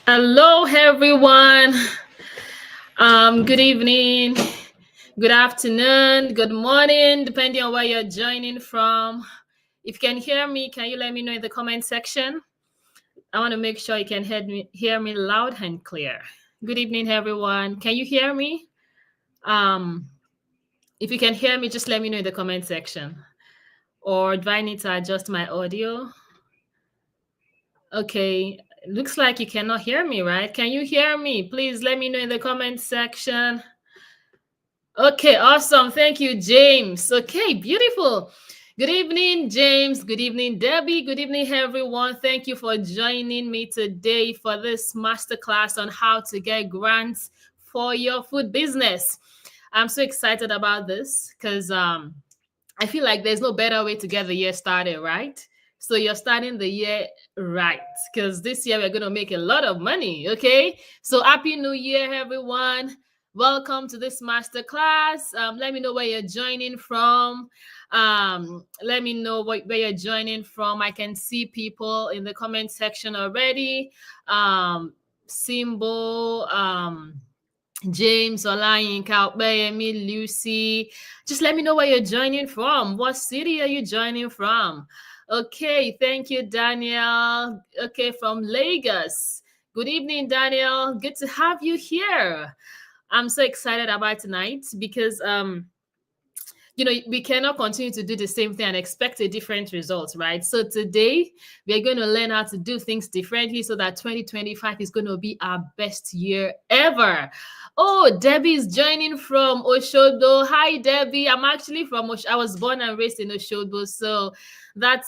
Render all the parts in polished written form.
Hello, everyone. Good evening, good afternoon, good morning, depending on where you're joining from. If you can hear me, can you let me know in the comment section? I want to make sure you can hear me loud and clear. Good evening, everyone. Can you hear me? Um, if you can hear me, just let me know in the comment section. Or do I need to adjust my audio? Okay, looks like you cannot hear me, right? Can you hear me? Please let me know in the comment section. Okay, awesome. Thank you, James. Okay, beautiful. Good evening, James. Good evening, Debbie. Good evening, everyone. Thank you for joining me today for this masterclass on how to get grants for your food business. I'm so excited about this because I feel like there's no better way to get the year started, right? So you're starting the year right because this year we're going to make a lot of money. Okay. So happy new year, everyone. Welcome to this masterclass. Let me know where you're joining from. Let me know where you're joining from. I can see people in the comment section already. Symbol. James, Olayinka, Opeyemi, Lucy. Just let me know where you're joining from. What city are you joining from? Okay, thank you, Daniel. Okay, from Lagos. Good evening, Daniel. Good to have you here. I'm so excited about tonight because we cannot continue to do the same thing and expect a different result, right? So today we're going to learn how to do things differently so that 2025 is going to be our best year ever. Oh, Debbie is joining from Oshodo. Hi, Debbie. I'm actually from I was born and raised in Oshodo, so that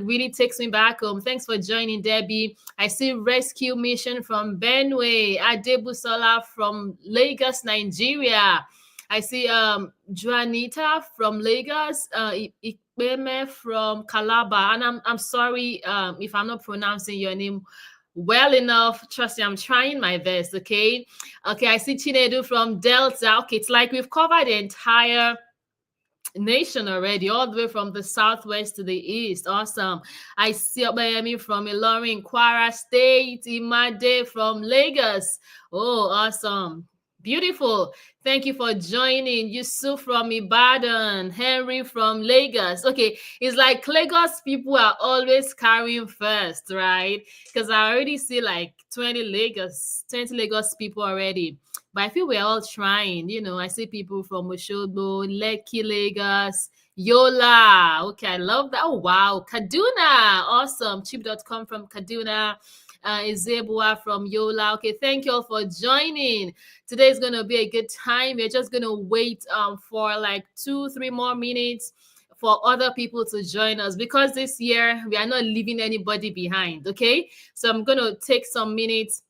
really takes me back home. Thanks for joining, Debbie. I see Rescue Mission from Benue, Adebusola from Lagos, Nigeria. I see Juanita from Lagos, Ikpeme from Calabar, and I'm sorry if I'm not pronouncing your name well enough. Trust me, I'm trying my best. Okay, I see Chinedu from Delta. Okay, it's like we've covered the entire nation already, all the way from the southwest to the east. Awesome. I see Obayemi from Ilorin, Kwara State, Imade from Lagos. Oh, awesome. Beautiful. Thank you for joining. Yusuf from Ibadan, Henry from Lagos. Okay, it's like Lagos people are always carrying first, right? Because I already see like 20 Lagos people already. But I feel we're all trying. I see people from Oshobo, Lekki, Lagos, Yola. Okay, I love that. Oh, wow. Kaduna. Awesome. Chip.com from Kaduna. Izebua from Yola. Okay, thank you all for joining. Today is going to be a good time. We're just going to wait for like 2-3 more minutes for other people to join us because this year we are not leaving anybody behind. Okay, so I'm going to take some minutes,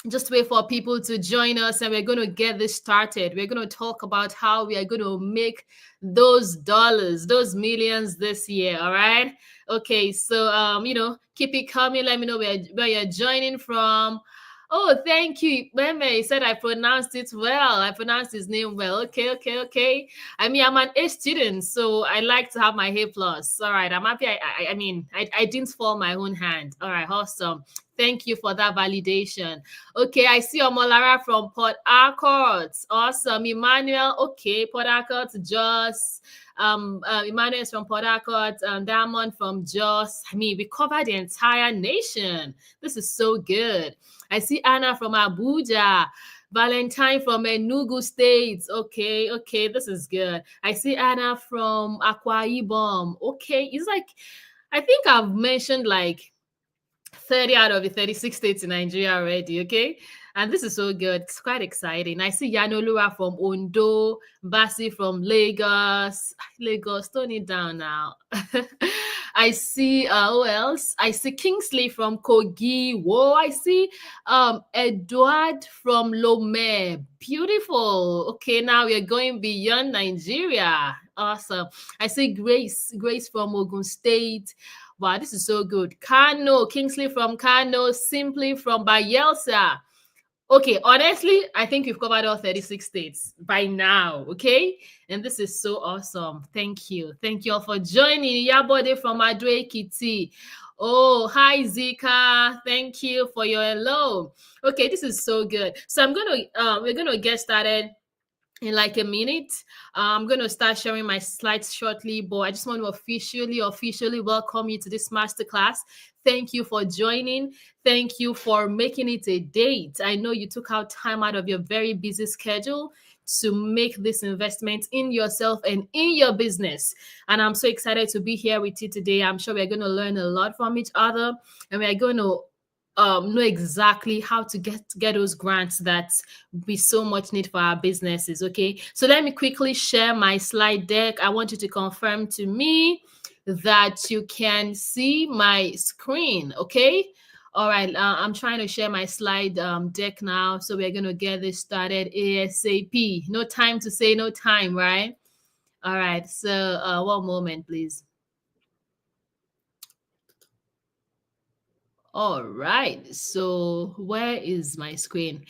just wait for people to join us, and we're going to get this started. We're going to talk about how we are going to make those dollars, those millions this year. All right. Okay, so keep it coming. Let me know where you're joining from. Oh, thank you, Meme. He said I pronounced it well. I pronounced his name well. Okay. I mean, I'm an A student, so I like to have my A plus. All right, I'm happy. I didn't fall my own hand. All right, awesome. Thank you for that validation. Okay, I see Omolara from Port Harcourt. Awesome. Emmanuel, okay, Port Harcourt, Jos. Emmanuel is from Port Harcourt, Diamond from Jos. I mean, we covered the entire nation. This is so good. I see Anna from Abuja. Valentine from Enugu State. Okay, this is good. I see Anna from Akwa Ibom. Okay, it's like, I think I've mentioned like 30 out of the 36 states in Nigeria already, okay? And this is so good. It's quite exciting. I see Yanolura from Ondo, Basi from Lagos. Lagos, tone it down now. I see who else? I see Kingsley from Kogi. Whoa, I see Edward from Lome. Beautiful. Okay, now we're going beyond Nigeria. Awesome. I see Grace from Ogun State. Wow, this is so good. Kano, Kingsley from Kano, Simply from Bayelsa. Okay, honestly, I think we've covered all 36 states by now. Okay, and this is so awesome. Thank you. Thank you all for joining. Yabode from Adwe Kitty. Oh, hi Zika. Thank you for your hello. Okay, this is so good. So we're gonna get started in like a minute. I'm going to start sharing my slides shortly, but I just want to officially welcome you to this masterclass. Thank you for joining. Thank you for making it a date. I know you took out time out of your very busy schedule to make this investment in yourself and in your business. And I'm so excited to be here with you today. I'm sure we're going to learn a lot from each other, and we're going to know exactly how to get those grants that we so much need for our businesses. Okay, so let me quickly share my slide deck. I want you to confirm to me that you can see my screen. Okay, all right, I'm trying to share my slide deck now, so we're gonna get this started ASAP. No time to say no time, right? All right, so one moment please. All right. So where is my screen?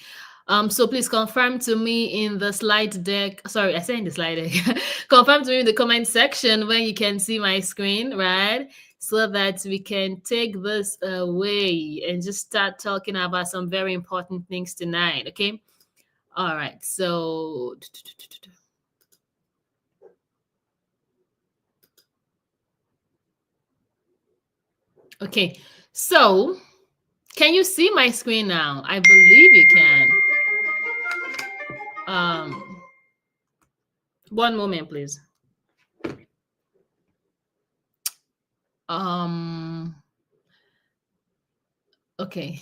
So please confirm to me in the slide deck. Sorry, I said in the slide deck. Confirm to me in the comment section when you can see my screen, right? So that we can take this away and just start talking about some very important things tonight. Okay. All right. So okay. So can you see my screen now? I believe you can. Um, one moment, please. Um, okay.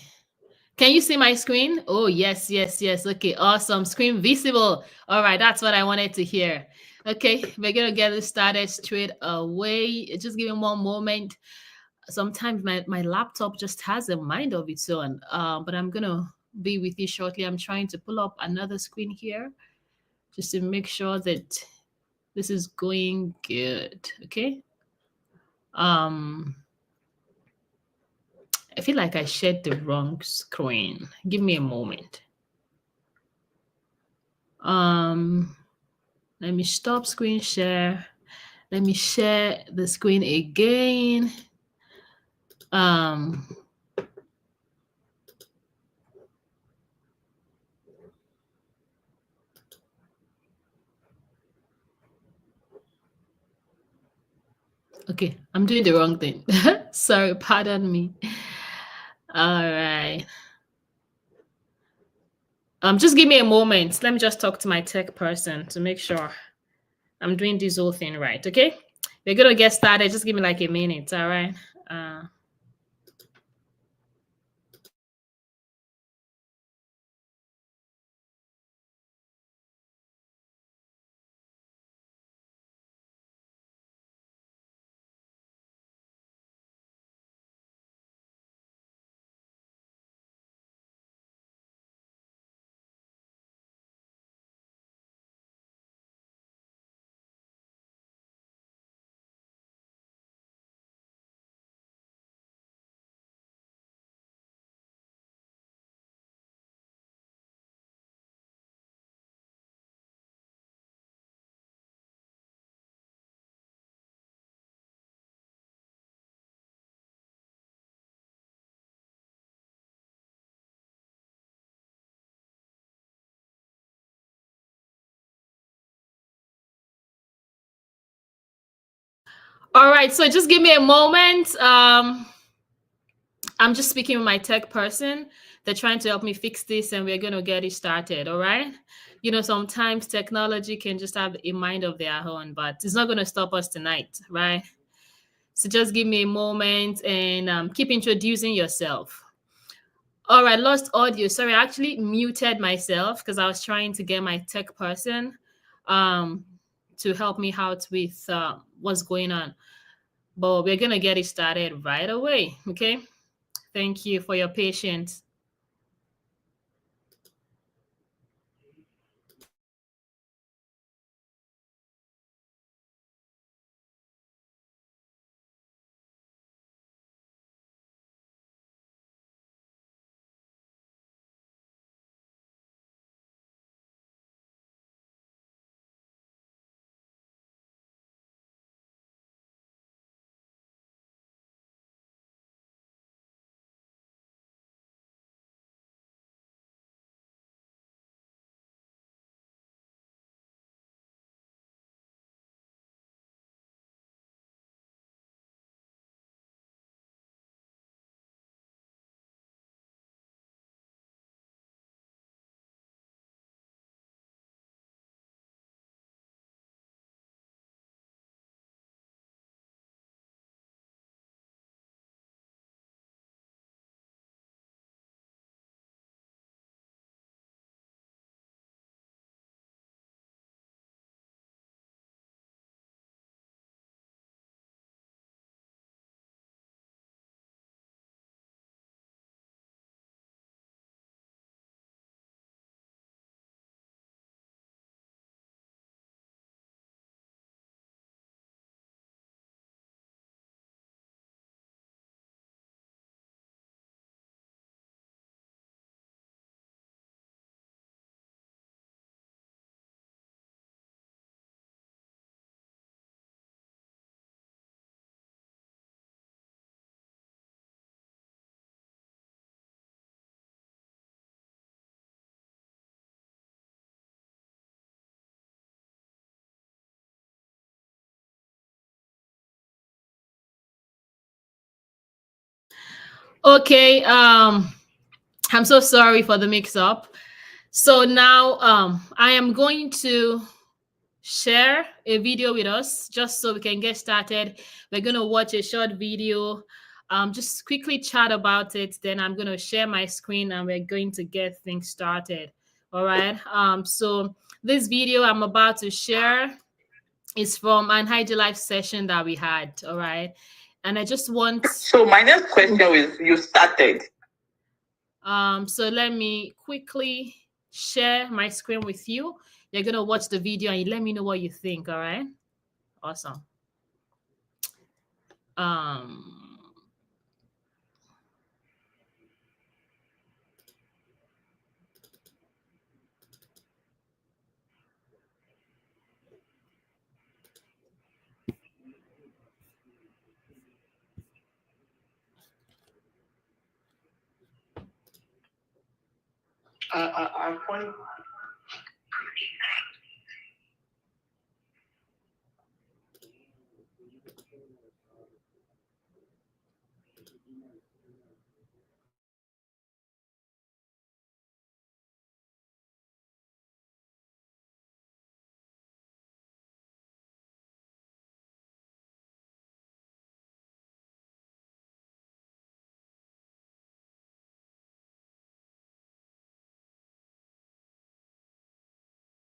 Can you see my screen? Oh, yes, yes, yes. Okay, awesome. Screen visible. All right, that's what I wanted to hear. Okay, we're gonna get this started straight away. Just give me one moment. Sometimes my laptop just has a mind of its own. But I'm gonna be with you shortly. I'm trying to pull up another screen here just to make sure that this is going good. Okay. Um, I feel like I shared the wrong screen. Give me a moment. Um, Let me stop screen share. Let me share the screen again. Um, okay, I'm doing the wrong thing. Sorry, pardon me. All right. Just give me a moment. Let me just talk to my tech person to make sure I'm doing this whole thing right. Okay, we're gonna get started. Just give me like a minute. All right. Uh, all right. So just give me a moment. I'm just speaking with my tech person. They're trying to help me fix this, and we're going to get it started. All right. You know, sometimes technology can just have a mind of their own, but it's not going to stop us tonight, right? So just give me a moment and keep introducing yourself. All right, lost audio. Sorry, I actually muted myself because I was trying to get my tech person um, to help me out with what's going on. But we're going to get it started right away. Okay. Thank you for your patience. Okay. I'm so sorry for the mix-up. So now I am going to share a video with us just so we can get started. We're going to watch a short video, just quickly chat about it. Then I'm going to share my screen and we're going to get things started. All right. So this video I'm about to share is from an IG Live session that we had. All right. And I just want. So my next question is, you started. So let me quickly share my screen with you. You're gonna watch the video and you let me know what you think. All right. Awesome. Um. I'm funny.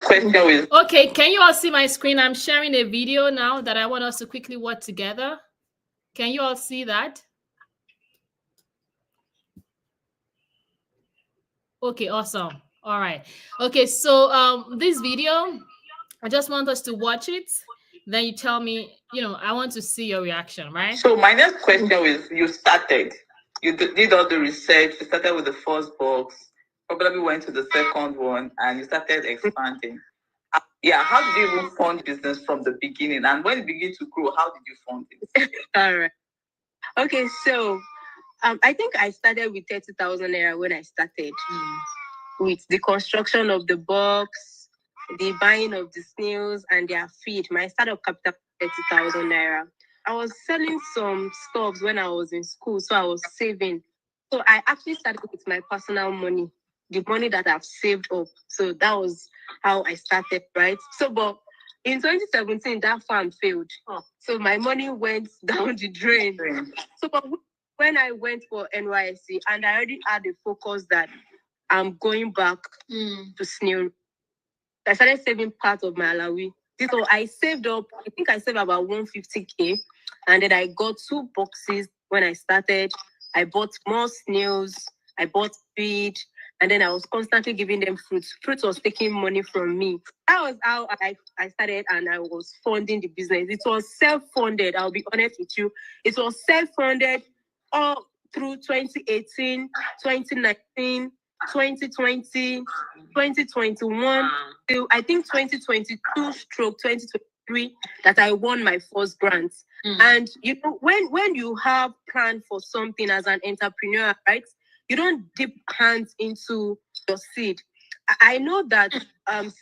Question is, Okay, can you all see my screen? I'm sharing a video now that I want us to quickly watch together. Can you all see that? Okay, awesome. All right. Okay, so this video, I just want us to watch it. Then you tell me, I want to see your reaction, right? So my next question is, you started. You did all the research. You started with the first box, probably went to the second one, and you started expanding. Yeah, how did you even fund business from the beginning? And when it began to grow, how did you fund it? All right. Okay, so I think I started with 30,000 naira when I started with the construction of the box, the buying of the snails and their feed. My startup capital 30,000 naira. I was selling some stuffs when I was in school, so I was saving. So I actually started with my personal money, the money that I've saved up. So that was how I started, right? So, but in 2017, that farm failed. So my money went down the drain. So, but when I went for NYSC, and I already had a focus that I'm going back to snail, I started saving part of my alawi. So I saved up, I think I saved about 150K. And then I got 2 boxes when I started. I bought more snails, I bought feed, and then I was constantly giving them fruits. Fruit was taking money from me. That was how I started, and I was funding the business. It was self-funded, I'll be honest with you. It was self-funded all through 2018, 2019, 2020, 2021, till I think 2022 stroke 2023 that I won my first grant. And when you have planned for something as an entrepreneur, right? You don't dip hands into your seed. I know that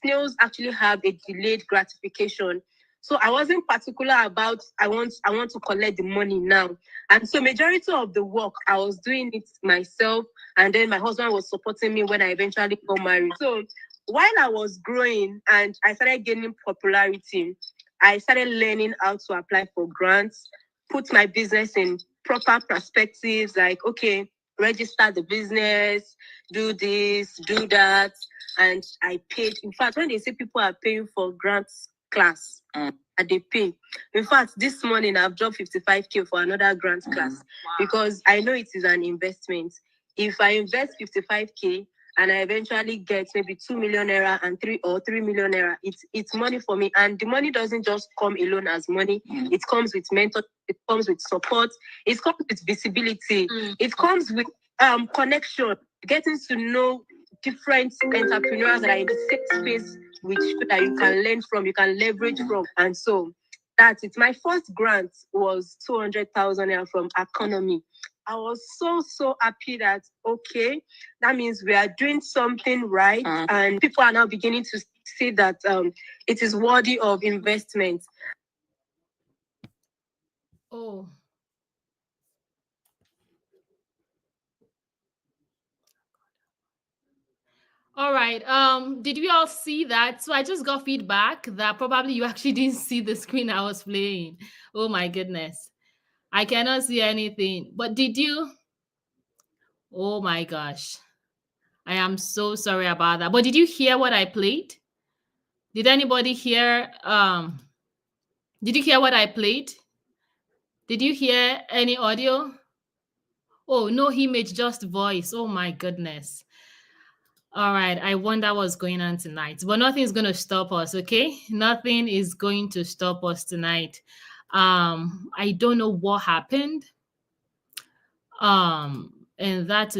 snails actually have a delayed gratification. So I wasn't particular about I want to collect the money now. And so majority of the work I was doing it myself, and then my husband was supporting me when I eventually got married. So while I was growing and I started gaining popularity, I started learning how to apply for grants, put my business in proper perspectives, like, okay, register the business, do this, do that. And I paid. In fact, when they say people are paying for grants class, and they pay. In fact, this morning I've dropped 55K for another grant class because I know it is an investment. If I invest 55K and I eventually get maybe 2 million naira and 3 million naira, it's money for me. And the money doesn't just come alone as money. It comes with mentor, it comes with support, it comes with visibility, it comes with connection, getting to know different entrepreneurs that are in the same space that you can learn from, you can leverage from. And so that's it. My first grant was 200,000 from Economy. I was so happy that, okay, that means we are doing something right. And people are now beginning to see that it is worthy of investment. Oh. All right. Did we all see that? So I just got feedback that probably you actually didn't see the screen I was playing. Oh my goodness. I cannot see anything. But did you? Oh my gosh. I am so sorry about that. But did you hear what I played? Did anybody hear did you hear what I played? Did you hear any audio? Oh, no image, just voice. Oh my goodness. All right, I wonder what's going on tonight. But nothing's going to stop us, okay? Nothing is going to stop us tonight. I don't know what happened. And that's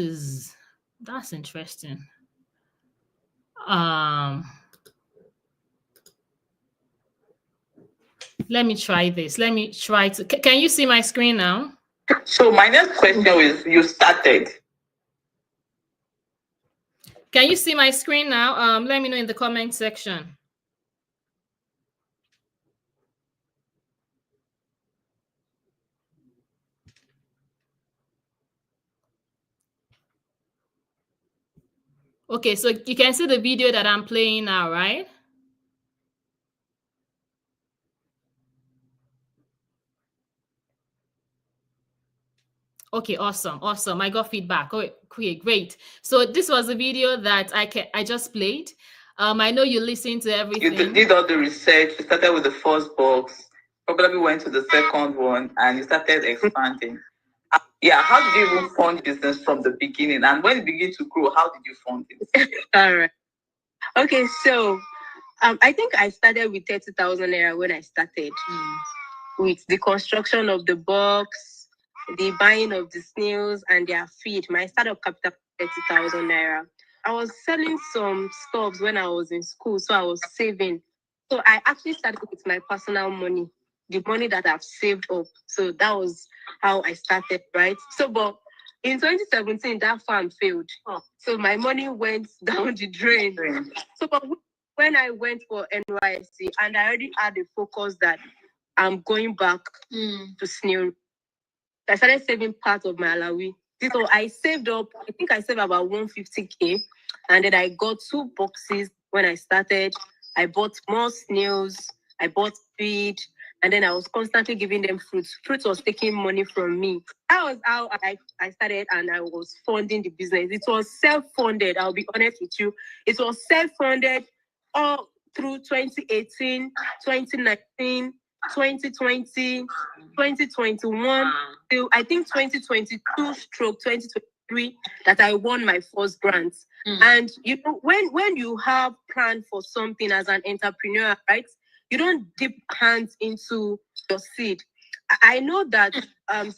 interesting. Let me try this. Let me try to can you see my screen now? So my next question is, you started. Can you see my screen now? Let me know in the comment section. Okay, so you can see the video that I'm playing now, right? Okay, awesome. I got feedback. Oh, okay, great. So this was a video that I just played. I know you listened to everything. You did all the research. You started with the first box, probably went to the second one, and you started expanding. Yeah, how did you even fund business from the beginning? And when it began to grow, how did you fund it? All right. Okay, so I think I started with 30,000 naira when I started with the construction of the box, the buying of the snails and their feed. My startup capital 30,000 naira. I was selling some stuffs when I was in school, so I was saving. So I actually started with my personal money, the money that I've saved up. So that was how I started, right? So, but in 2017, that farm failed. So my money went down the drain. So, but when I went for NYSC, and I already had the focus that I'm going back to snail, I started saving part of my alawi. So I saved up, I think I saved about 150K. And then I got 2 boxes when I started. I bought more snails, I bought feed, and then I was constantly giving them fruits. Fruits was taking money from me. That was how I started, and I was funding the business. It was self-funded, I'll be honest with you. It was self-funded all through 2018, 2019, 2020, 2021, till I think 2022 stroke 2023 that I won my first grant. And you know, when you have planned for something as an entrepreneur, right? You don't dip hands into your seed. I know that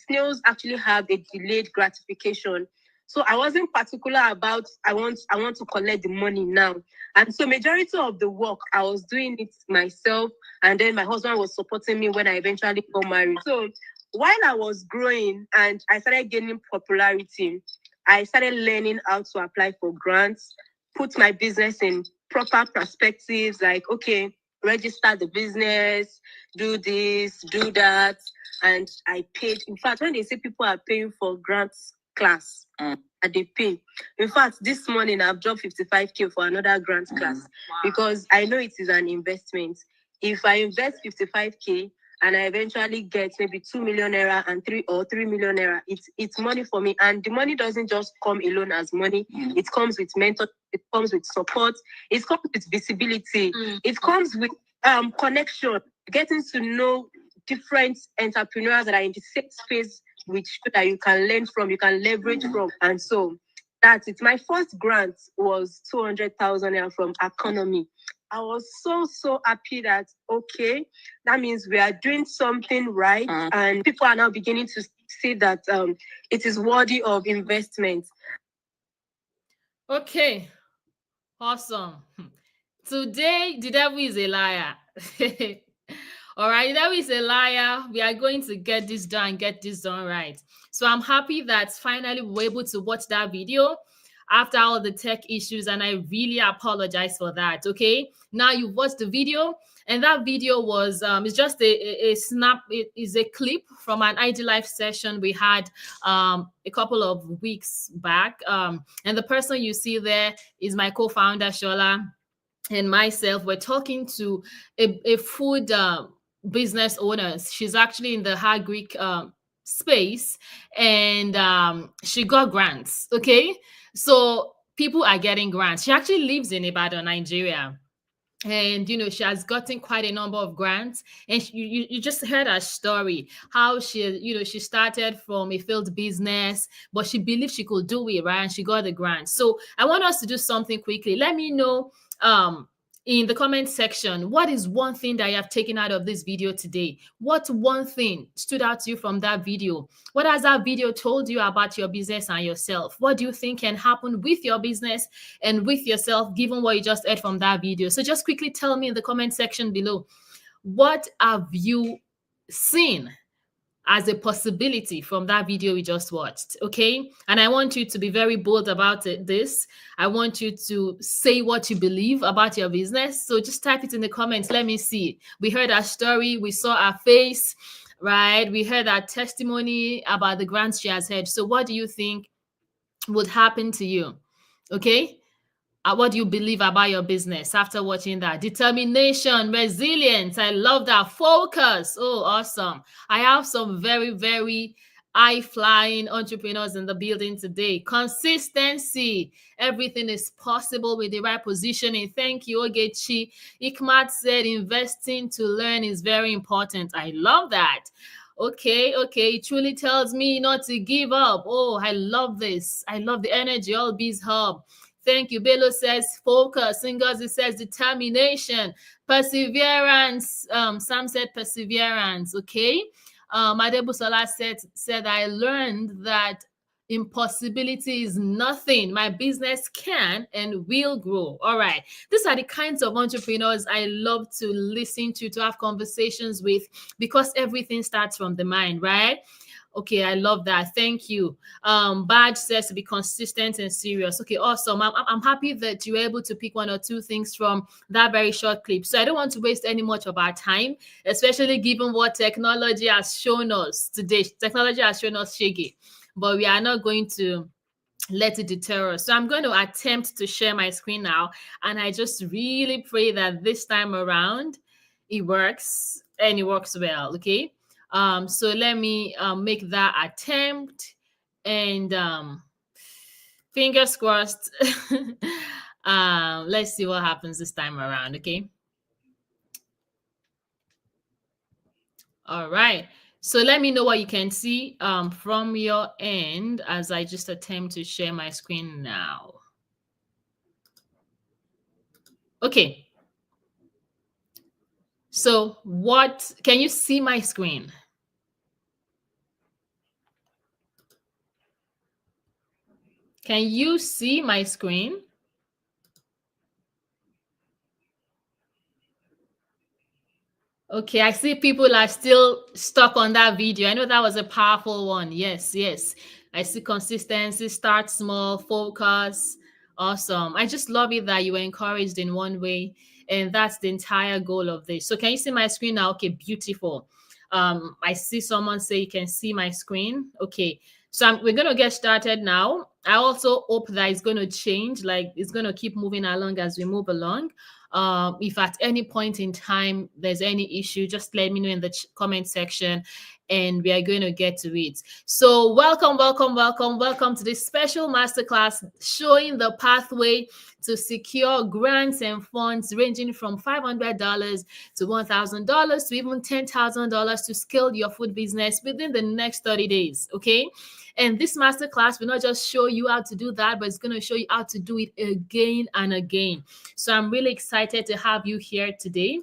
snails actually have a delayed gratification. So I wasn't particular about I want to collect the money now. And so majority of the work I was doing it myself, and then my husband was supporting me when I eventually got married. So while I was growing and I started gaining popularity, I started learning how to apply for grants, put my business in proper perspectives, like, okay, register the business, do this, do that. And I paid. In fact, when they say people are paying for grants class, they pay. In fact, this morning I've dropped 55K for another grant class because I know it is an investment. If I invest 55K and I eventually get maybe 2 million naira and 3 million naira, it's money for me. And the money doesn't just come alone as money. It comes with mentor, it comes with support, it comes with visibility, it comes with connection, getting to know different entrepreneurs that are in the same space, which that you can learn from, you can leverage from. And so that's it. My first grant was 200,000 naira from Economy. I was so happy that, okay, that means we are doing something right. And people are now beginning to see that it is worthy of investment. Okay, awesome. Today, the devil is a liar. All right, the devil is a liar. We are going to get this done right. So I'm happy that finally we were able to watch that video. after all the tech issues, and I really apologize for that. Okay, now you've watched the video, and that video was it's just a snap. It is a clip from an IG Live session we had a couple of weeks back, and the person you see there is my co-founder Shola and myself. We're talking to a food business owner. She's actually in the hard Greek space, and she got grants. Okay, so people are getting grants. She actually lives in Ibadan, Nigeria. And she has gotten quite a number of grants, and you just heard her story, how she started from a failed business, but she believed she could do it, right? And she got the grant. So I want us to do something quickly. Let me know in the comment section, what is one thing that you have taken out of this video today? What one thing stood out to you from that video? What has that video told you about your business and yourself? What do you think can happen with your business and with yourself, given what you just heard from that video? So just quickly tell me in the comment section below, what have you seen as a possibility from that video we just watched? Okay, and I want you to be very bold about this. I want you to say what you believe about your business. So just type it in the comments. Let me see. We heard our story, we saw our face, right? We heard our testimony about the grants she has had. So what do you think would happen to you? Okay, what do you believe about your business after watching that? Determination, resilience. I love that. Focus. Oh, awesome. I have some very, very high-flying entrepreneurs in the building today. Consistency. Everything is possible with the right positioning. Thank you, Ogechi. Ikmat said investing to learn is very important. I love that. Okay. It truly tells me not to give up. Oh, I love this. I love the energy. All Bees Hub. Thank you. Bello says focus. Ngozi says determination, perseverance. Sam said perseverance. Okay. Madebusola said I learned that impossibility is nothing. My business can and will grow. All right. These are the kinds of entrepreneurs I love to listen to have conversations with, because everything starts from the mind, right? Okay, I love that. Thank you. Badge says to be consistent and serious. Okay, awesome. I'm happy that you were able to pick one or two things from that very short clip. So I don't want to waste any much of our time, especially given what technology has shown us today. Technology has shown us shaggy, but we are not going to let it deter us. So I'm going to attempt to share my screen now, and I just really pray that this time around it works and it works well. Okay. So let me make that attempt, and fingers crossed. Let's see what happens this time around. Okay. All right. So let me know what you can see from your end as I just attempt to share my screen now. Okay. So can you see my screen? Can you see my screen? Okay, I see people are still stuck on that video. I know that was a powerful one. Yes. I see consistency, start small, focus. Awesome. I just love it that you were encouraged in one way, and that's the entire goal of this. So can you see my screen now? Okay, beautiful. I see someone say you can see my screen. Okay, so we're going to get started now. I also hope that it's going to change, like it's going to keep moving along as we move along. If at any point in time there's any issue, just let me know in the comment section, and we are going to get to it. So welcome to this special masterclass showing the pathway to secure grants and funds ranging from $500 to $1,000 to even $10,000 to scale your food business within the next 30 days. Okay. And this masterclass will not just show you how to do that, but it's going to show you how to do it again and again. So I'm really excited to have you here today.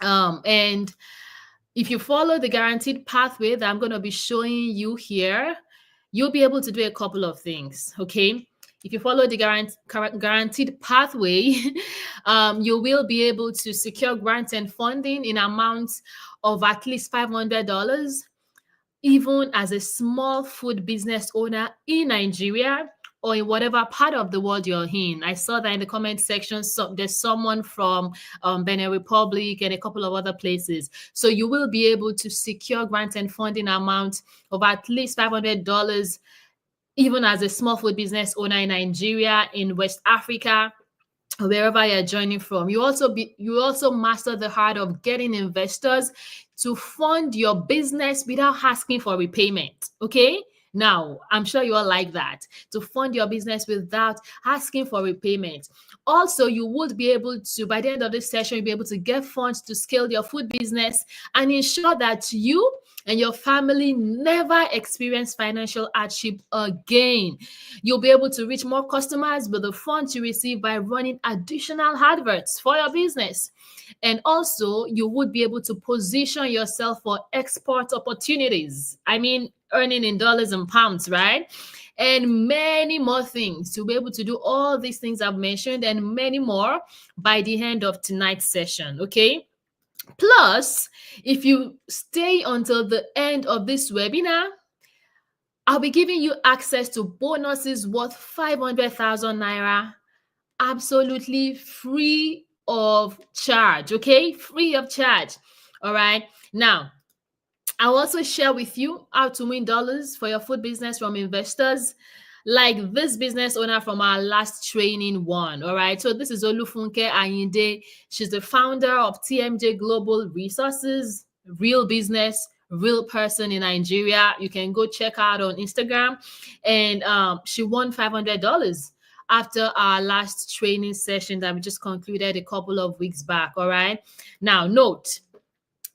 And if you follow the guaranteed pathway that I'm going to be showing you here, you'll be able to do a couple of things. Okay. If you follow the guaranteed pathway, you will be able to secure grants and funding in amounts of at least $500, even as a small food business owner in Nigeria, or in whatever part of the world you're in. I saw that in the comment section. So there's someone from Benin Republic and a couple of other places. So you will be able to secure grant and funding amount of at least $500, even as a small food business owner in Nigeria, in West Africa, wherever you're joining from. You also master the art of getting investors to fund your business without asking for repayment. Okay. Now, I'm sure you all like that, to fund your business without asking for repayment. Also, you would be able to, by the end of this session, you'll be able to get funds to scale your food business and ensure that you and your family never experience financial hardship again. You'll be able to reach more customers with the funds you receive by running additional adverts for your business. And also, you would be able to position yourself for export opportunities. I mean, earning in dollars and pounds, right? And many more things. To be able to do all these things I've mentioned and many more by the end of tonight's session, okay? Plus, if you stay until the end of this webinar, I'll be giving you access to bonuses worth 500,000 naira absolutely free of charge, okay? Free of charge. All right. Now, I'll also share with you how to win dollars for your food business from investors, like this business owner from our last training one. All right. So this is Olufunke Ayinde. She's the founder of TMJ Global Resources, real business, real person in Nigeria. You can go check her out on Instagram. And she won $500 after our last training session that we just concluded a couple of weeks back. All right. Now, note,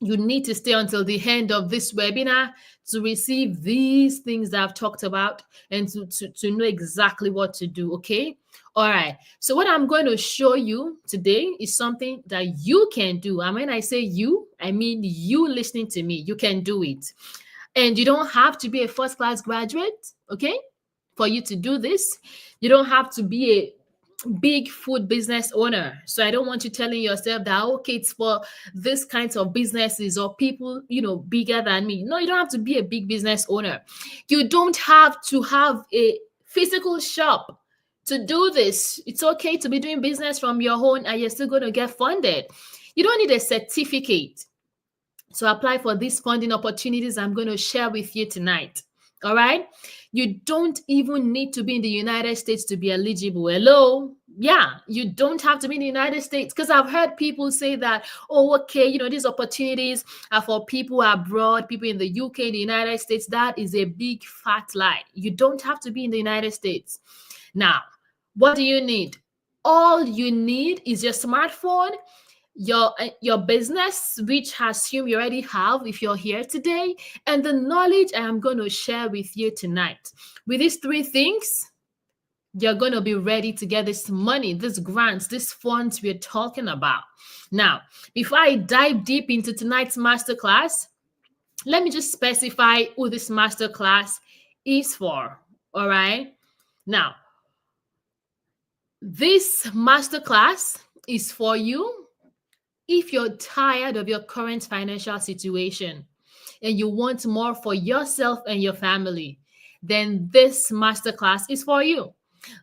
you need to stay until the end of this webinar to receive these things that I've talked about and to know exactly what to do, okay? All right. So what I'm going to show you today is something that you can do. And when I say you, I mean you listening to me. You can do it. And you don't have to be a first-class graduate, okay, for you to do this. You don't have to be a big food business owner. So I don't want you telling yourself that, okay, it's for this kinds of businesses or people, bigger than me. No, you don't have to be a big business owner. You don't have to have a physical shop to do this. It's okay to be doing business from your home and you're still going to get funded. You don't need a certificate to apply for these funding opportunities I'm going to share with you tonight. All right. You don't even need to be in the United States to be eligible. Hello. Yeah, you don't have to be in the United States, because I've heard people say that, oh, okay, these opportunities are for people abroad, people in the UK, the United States. That is a big fat lie. You don't have to be in the United States. Now, what do you need? All you need is your smartphone, your business, which I assume you already have if you're here today, and the knowledge I am going to share with you tonight. With these three things, you're going to be ready to get this money, these grants, these funds we're talking about. Now, before I dive deep into tonight's masterclass, let me just specify who this masterclass is for. All right. Now, this masterclass is for you if you're tired of your current financial situation and you want more for yourself and your family. Then this masterclass is for you.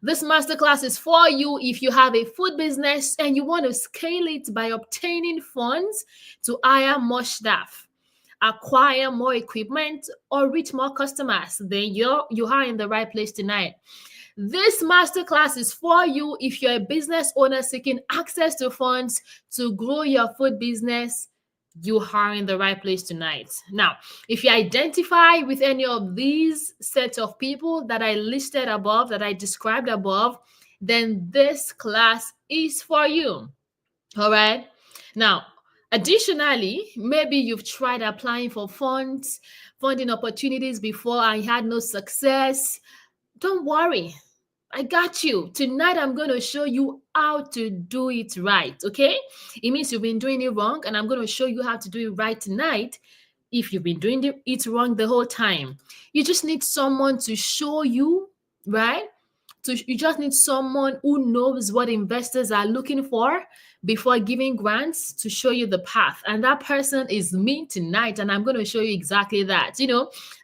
This masterclass is for you if you have a food business and you want to scale it by obtaining funds to hire more staff, acquire more equipment, or reach more customers. Then you are in the right place tonight. This masterclass is for you if you're a business owner seeking access to funds to grow your food business. You are in the right place tonight. Now, if you identify with any of these sets of people that I listed above, that I described above, then this class is for you. All right. Now, additionally, maybe you've tried applying for funding opportunities before and had no success. Don't worry. I got you. Tonight, I'm going to show you how to do it right, okay? It means you've been doing it wrong, and I'm going to show you how to do it right tonight if you've been doing it wrong the whole time. You just need someone to show you, right? You just need someone who knows what investors are looking for before giving grants to show you the path. And that person is me tonight, and I'm going to show you exactly that.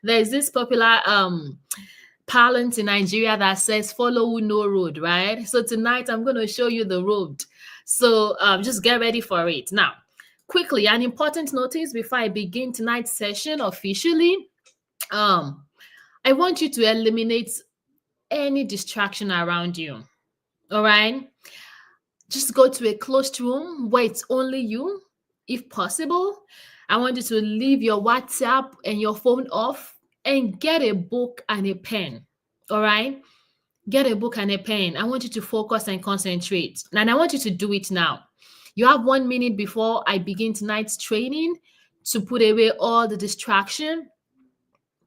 There's this popular parlance in Nigeria that says follow who no road, right? So tonight I'm going to show you the road. So just get ready for it. Now, quickly, an important notice before I begin tonight's session officially. I want you to eliminate any distraction around you. All right? Just go to a closed room where it's only you, if possible. I want you to leave your WhatsApp and your phone off and get a book and a pen. All right? Get a book and a pen. I want you to focus and concentrate. And I want you to do it now. You have 1 minute before I begin tonight's training to put away all the distraction.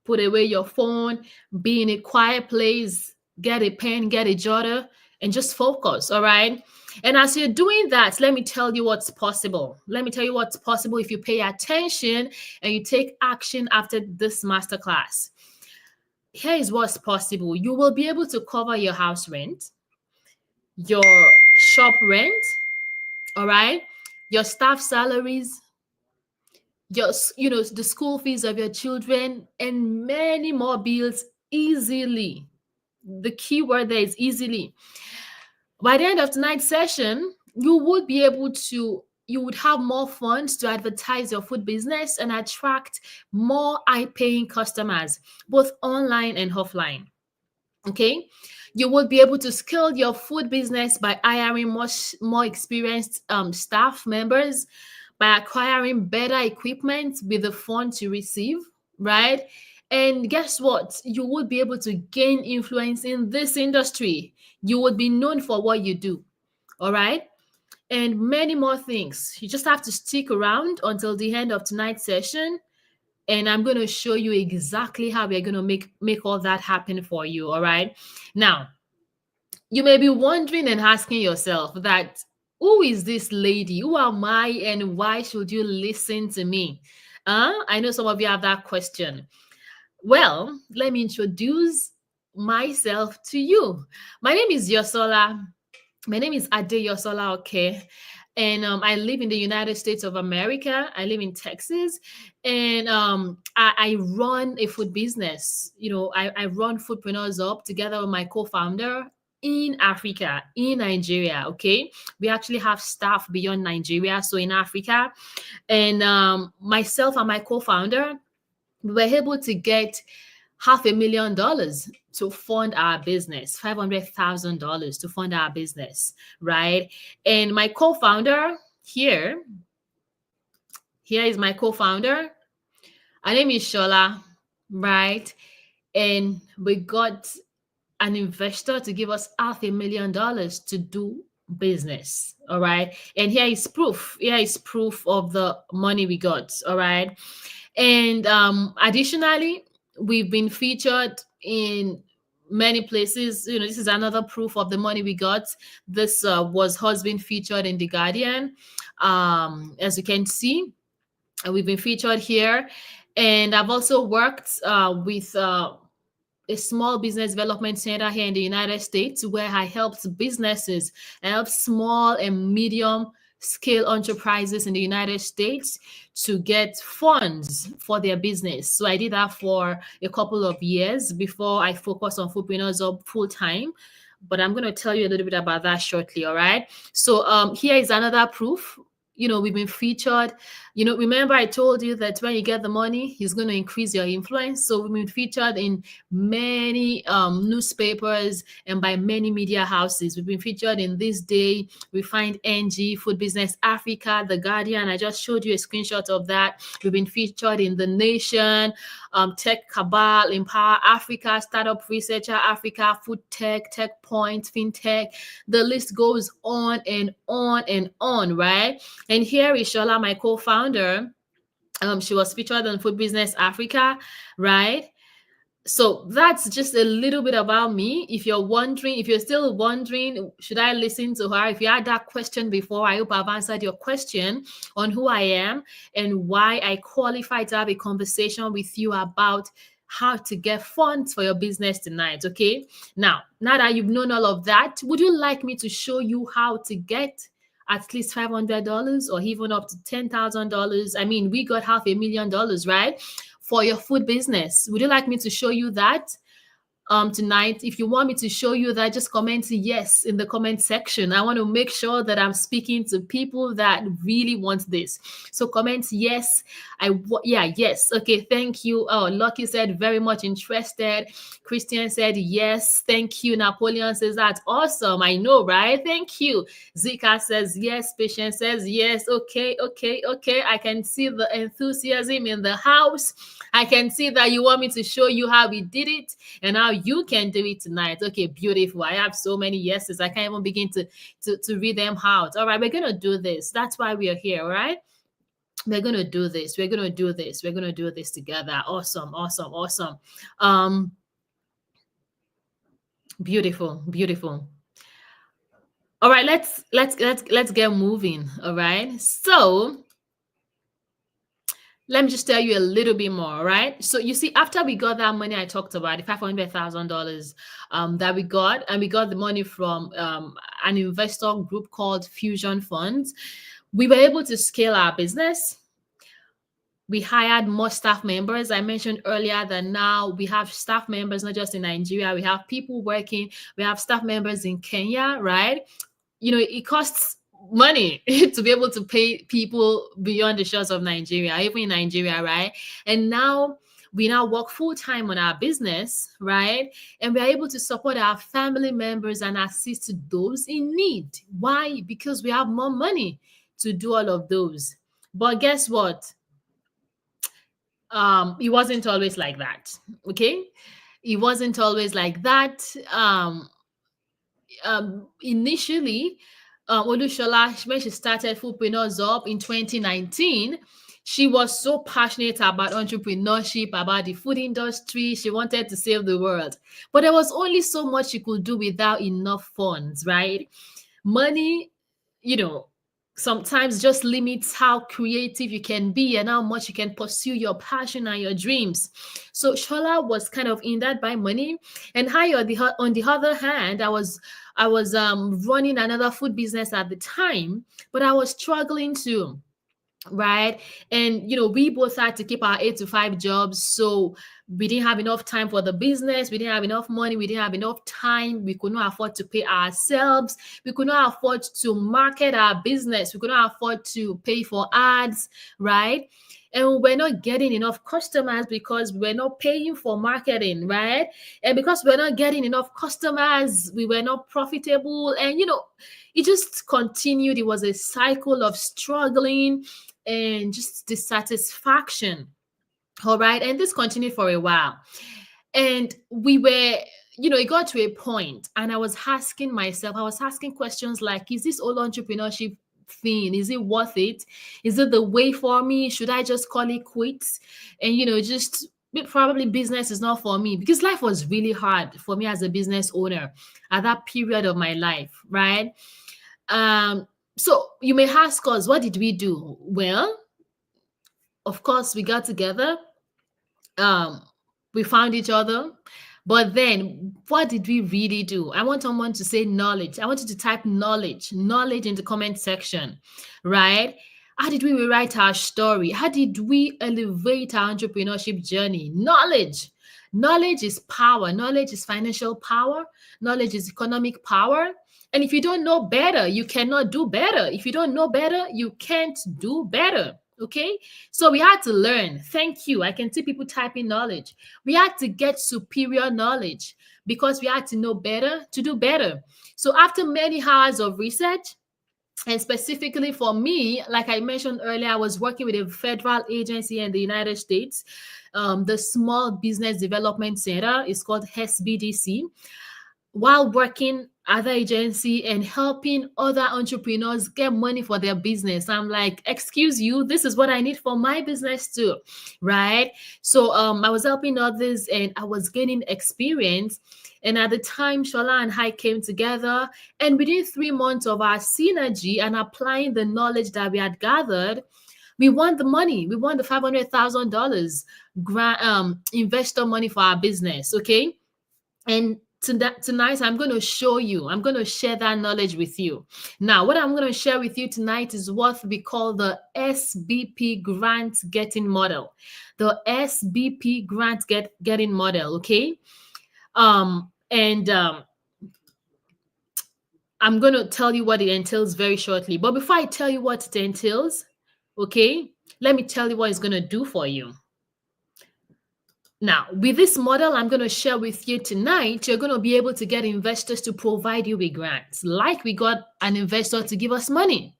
Put away your phone, be in a quiet place, get a pen, get a jotter, and just focus, all right? And as you're doing that, let me tell you what's possible. Let me tell you what's possible if you pay attention and you take action after this masterclass. Here is what's possible. You will be able to cover your house rent, your shop rent, all right? Your staff salaries, the school fees of your children, and many more bills easily. The key word there is easily. By the end of tonight's session, you would have more funds to advertise your food business and attract more high-paying customers, both online and offline. Okay? You would be able to scale your food business by hiring more experienced staff members, by acquiring better equipment with the funds you receive, right? And guess what? You would be able to gain influence in this industry. You would be known for what you do, all right? And many more things. You just have to stick around until the end of tonight's session, and I'm going to show you exactly how we're going to make all that happen for you, all right? Now, you may be wondering and asking yourself that, who is this lady? Who am I, and why should you listen to me? I know some of you have that question. Well, let me introduce myself to you. My name is Yosola. My name is Ade Yosola, okay? And I live in the United States of America. I live in Texas, and I run a food business. I run Foodpreneurs Up together with my co-founder in Africa, in Nigeria, okay? We actually have staff beyond Nigeria, so in Africa. And myself and my co-founder, we were able to get $500,000 to fund our business, $500,000 to fund our business, right? And my co-founder here is my co-founder. Her name is Shola, right? And we got an investor to give us $500,000 to do business, all right? And here is proof. Here is proof of the money we got, all right? And additionally, we've been featured in many places. This is another proof of the money we got. This has been featured in The Guardian. As you can see, we've been featured here. And I've also worked with a small business development center here in the United States, where I helped businesses, I help small and medium scale enterprises in the United States to get funds for their business. So I did that for a couple of years before I focused on Foodpreneurs Up full time. But I'm going to tell you a little bit about that shortly, all right? So here is another proof. We've been featured. Remember I told you that when you get the money, it's going to increase your influence. So we've been featured in many newspapers and by many media houses. We've been featured in This Day, Refined NG, Food Business Africa, The Guardian. I just showed you a screenshot of that. We've been featured in The Nation, Tech Cabal, Empower Africa, Startup Researcher Africa, Food Tech, Tech Point, FinTech. The list goes on and on and on, right? And here is Shola, my co-founder. She was featured on Food Business Africa, right? So that's just a little bit about me. If you're still wondering, should I listen to her? If you had that question before, I hope I've answered your question on who I am and why I qualify to have a conversation with you about how to get funds for your business tonight, okay? Now that you've known all of that, would you like me to show you how to get at least $500 or even up to $10,000? I mean, we got $500,000, right? For your food business. Would you like me to show you that? tonight. If you want me to show you that, just comment yes in the comment section. I want to make sure that I'm speaking to people that really want this. So comment yes. Yeah, yes. Okay, thank you. Oh, Lucky said very much interested. Christian said yes. Thank you. Napoleon says that's awesome. I know, right? Thank you. Zika says yes. Patience says yes. Okay. I can see the enthusiasm in the house. I can see that you want me to show you how we did it and how you can do it tonight. Okay, beautiful. I have so many yeses. I can't even begin to read them out. All right, we're gonna do this. That's why we are here. All right. We're gonna do this. We're gonna do this. We're gonna do this together. Awesome. Beautiful. All right, let's get moving. All right. So let me just tell you a little bit more, right? So you see, after we got that money I talked about, the $500,000 that we got, and we got the money from an investor group called Fusion Funds, we were able to scale our business. We hired more staff members. I mentioned earlier that now we have staff members, not just in Nigeria. We have people working. We have staff members in Kenya, right? You know, it costs money to be able to pay people beyond the shores of Nigeria, even in Nigeria, right? And now we work full-time on our business, right? And we're able to support our family members and assist those in need. Why? Because we have more money to do all of those. But guess what? It wasn't always like that. Okay, it wasn't always like that. Initially, Olushola, when she started Foodpreneurs Up in 2019, she was so passionate about entrepreneurship, about the food industry. She wanted to save the world, but there was only so much she could do without enough funds, right? Money, you know, sometimes just limits how creative you can be and how much you can pursue your passion and your dreams. So Shola was kind of in that by money, and I, on the other hand, I was running another food business at the time, but I was struggling to, right? And we both had to keep our 8 to 5 jobs, so we didn't have enough time for the business. We didn't have enough money. We didn't have enough time. We could not afford to pay ourselves. We could not afford to market our business. We could not afford to pay for ads, right? And we're not getting enough customers because we're not paying for marketing, right? And because we're not getting enough customers, we were not profitable. And it just continued. It was a cycle of struggling and just dissatisfaction. All right. And this continued for a while. And we were, it got to a point, and I was asking questions like, is this all entrepreneurship thing, is it worth it? Is it the way for me? Should I just call it quits? And just probably business is not for me, because life was really hard for me as a business owner at that period of my life, right? So you may ask us, what did we do? Well, of course, we got together. We found each other. But then what did we really do? I want someone to say knowledge. I want you to type knowledge in the comment section, right? How did we rewrite our story? How did we elevate our entrepreneurship journey? Knowledge. Knowledge is power. Knowledge is financial power. Knowledge is economic power. And if you don't know better, you cannot do better. If you don't know better, you can't do better. Okay, so we had to learn. Thank you. I can see people typing knowledge. We had to get superior knowledge because we had to know better to do better. So after many hours of research, and specifically for me, like I mentioned earlier, I was working with a federal agency in the United States. The Small Business Development Center is called SBDC. While working at the agency and helping other entrepreneurs get money for their business, I'm like, excuse you, this is what I need for my business too, right? So I was helping others and I was gaining experience. And at the time, Shola and I came together, and within 3 months of our synergy and applying the knowledge that we had gathered, we won the money. We won the $500,000 grant, investor money for our business, okay? And tonight, I'm going to share that knowledge with you. Now, what I'm going to share with you tonight is what we call the SBP grant getting model. The SBP grant getting model, okay? And I'm going to tell you what it entails very shortly. But before I tell you what it entails, okay, let me tell you what it's going to do for you. Now, with this model I'm going to share with you tonight, you're going to be able to get investors to provide you with grants, like we got an investor to give us money.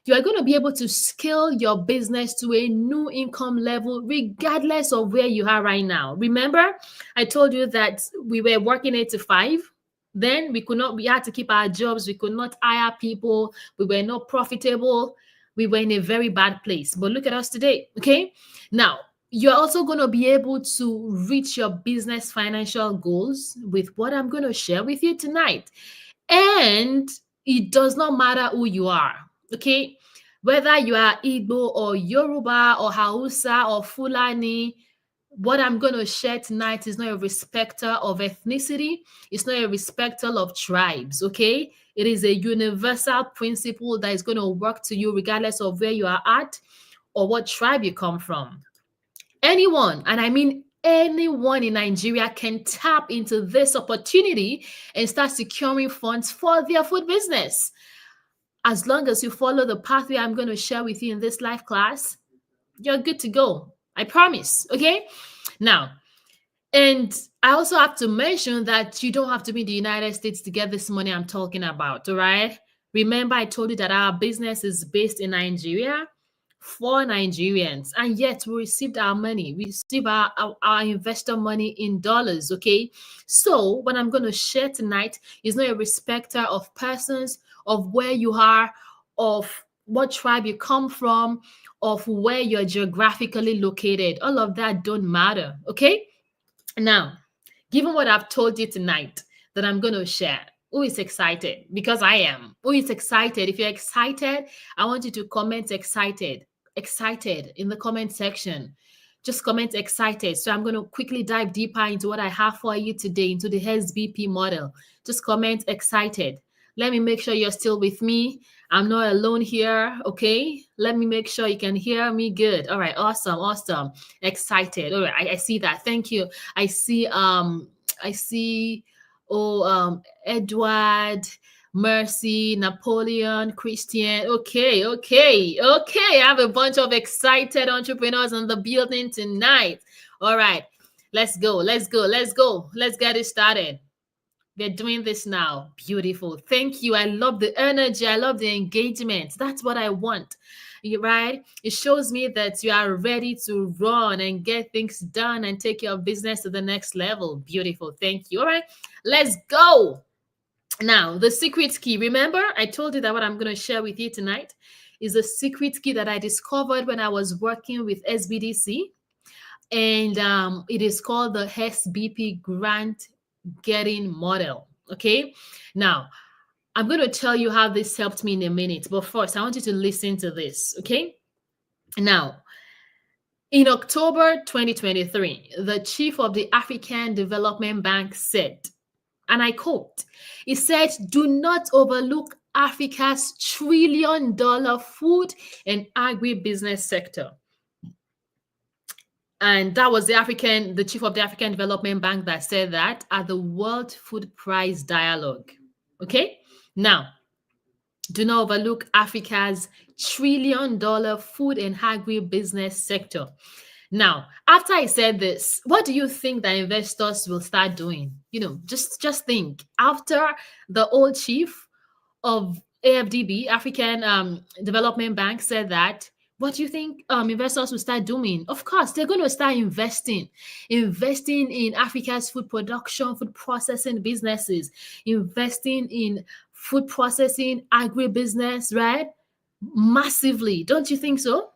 You are going to be able to scale your business to a new income level, regardless of where you are right now. Remember, I told you that we were working 8 to 5. Then we had to keep our jobs. We could not hire people. We were not profitable. We were in a very bad place. But look at us today, okay? Now, you're also going to be able to reach your business financial goals with what I'm going to share with you tonight. And it does not matter who you are, okay? Whether you are Igbo or Yoruba or Hausa or Fulani, what I'm going to share tonight is not a respecter of ethnicity. It's not a respecter of tribes, okay? It is a universal principle that is going to work to you regardless of where you are at or what tribe you come from. Anyone, and I mean anyone in Nigeria, can tap into this opportunity and start securing funds for their food business. As long as you follow the pathway I'm going to share with you in this live class, you're good to go. I promise. Okay. Now, and I also have to mention that you don't have to be in the United States to get this money I'm talking about. All right. Remember, I told you that our business is based in Nigeria for Nigerians, and yet we received our money. We received our investor money in dollars. Okay. So what I'm going to share tonight is not a respecter of persons, of where you are, of what tribe you come from, of where you're geographically located. All of that don't matter. Okay. Now, given what I've told you tonight that I'm going to share, who is excited? Because I am. Who is excited? If you're excited, I want you to comment excited in the comment section. Just comment excited. So I'm going to quickly dive deeper into what I have for you today, into the SBP model. Just comment excited. Let me make sure you're still with me. I'm not alone here, okay? Let me make sure you can hear me good. All right, awesome. Excited. All right, I see that. Thank you. I see Edward, Mercy, Napoleon, Christian. Okay. I have a bunch of excited entrepreneurs in the building tonight. All right, let's go. Let's get it started. We're doing this now. Beautiful. Thank you. I love the energy. I love the engagement. That's what I want. Right? It shows me that you are ready to run and get things done and take your business to the next level. Beautiful. Thank you. All right. Let's go. Now, the secret key. Remember, I told you that what I'm going to share with you tonight is a secret key that I discovered when I was working with SBDC. And it is called the SBP Grant Getting Model. Okay. Now, I'm going to tell you how this helped me in a minute. But first, I want you to listen to this. Okay. Now, in October 2023, the chief of the African Development Bank said, and I quote, he said, "Do not overlook Africa's $1 trillion food and agribusiness sector." And that was the chief of the African Development Bank that said that at the World Food Price Dialogue. Okay. Now, do not overlook Africa's $1 trillion food and agribusiness sector. Now, after I said this, what do you think that investors will start doing? Just think. After the old chief of AFDB, African Development Bank, said that, what do you think investors will start doing? Of course, they're going to start investing in Africa's food production, food processing businesses, investing in food processing, agribusiness, right? Massively. Don't you think so?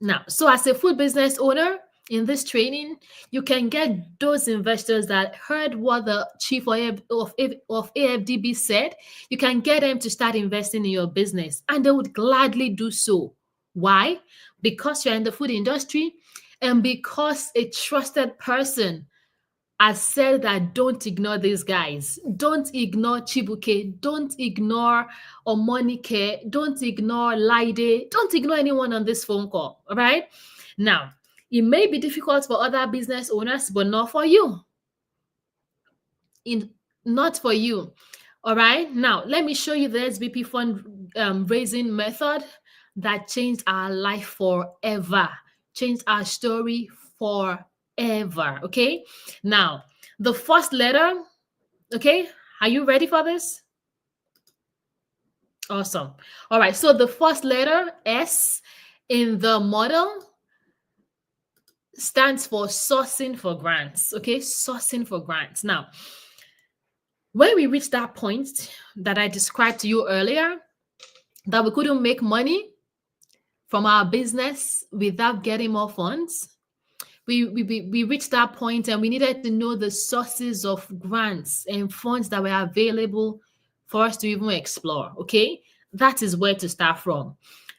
Now, so as a food business owner in this training, you can get those investors that heard what the chief of AFDB said. You can get them to start investing in your business, and they would gladly do so. Why? Because you're in the food industry, and because a trusted person has said that don't ignore these guys. Don't ignore Chibuke. Don't ignore Omonike. Don't ignore Laide. Don't ignore anyone on this phone call. All right? Now, it may be difficult for other business owners, but not for you. not for you. All right. Now, let me show you the SBP fund raising method that changed our life forever, changed our story forever. Okay. Now, the first letter, okay, are you ready for this? Awesome. All right. So the first letter, S, in the model stands for sourcing for grants. Okay. Sourcing for grants. Now, when we reach that point that I described to you earlier, that we couldn't make money from our business without getting more funds, we reached that point and we needed to know the sources of grants and funds that were available for us to even explore. Okay, that is where to start from.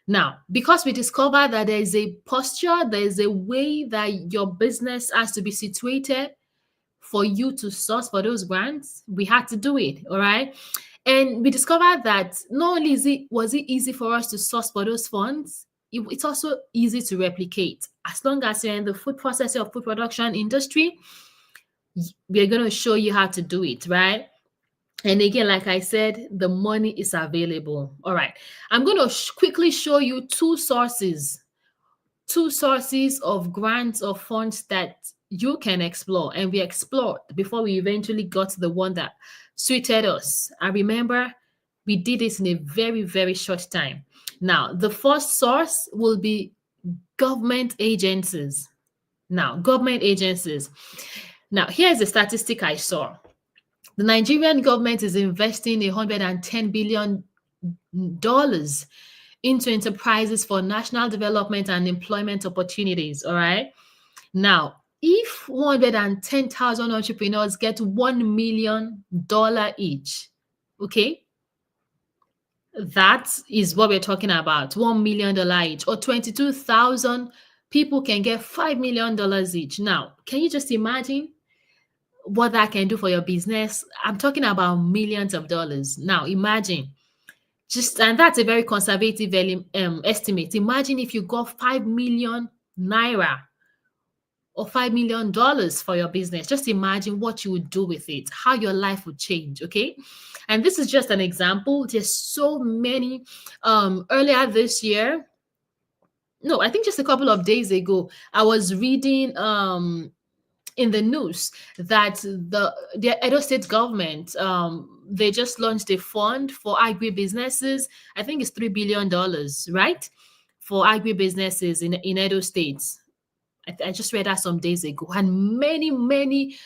Now, because we discovered that there is a posture, there is a way that your business has to be situated for you to source for those grants, we had to do it. All right. And we discovered that not only was it easy for us to source for those funds, it's also easy to replicate. As long as you're in the food processing or food production industry, we're going to show you how to do it, right? And again, like I said, the money is available. All right. I'm going to quickly show you two sources of grants or funds that you can explore. And we explored before we eventually got to the one that suited us. I remember we did this in a very, very short time. Now, the first source will be government agencies. Now, government agencies. Now, here's a statistic I saw. The Nigerian government is investing $110 billion into enterprises for national development and employment opportunities. All right. Now, if 110,000 entrepreneurs get $1 million each, okay, that is what we're talking about, $1 million each, or 22,000 people can get $5 million each. Now, can you just imagine what that can do for your business? I'm talking about millions of dollars. Now, imagine. And that's a very conservative estimate. Imagine if you got 5 million naira or $5 million for your business. Just imagine what you would do with it, how your life would change. Okay. And this is just an example. There's so many. Earlier this year, no, I think just a couple of days ago, I was reading in the news that the Edo State government, they just launched a fund for agribusinesses. I think it's $3 billion, right? For agribusinesses in Edo State. I just read that some days ago. And many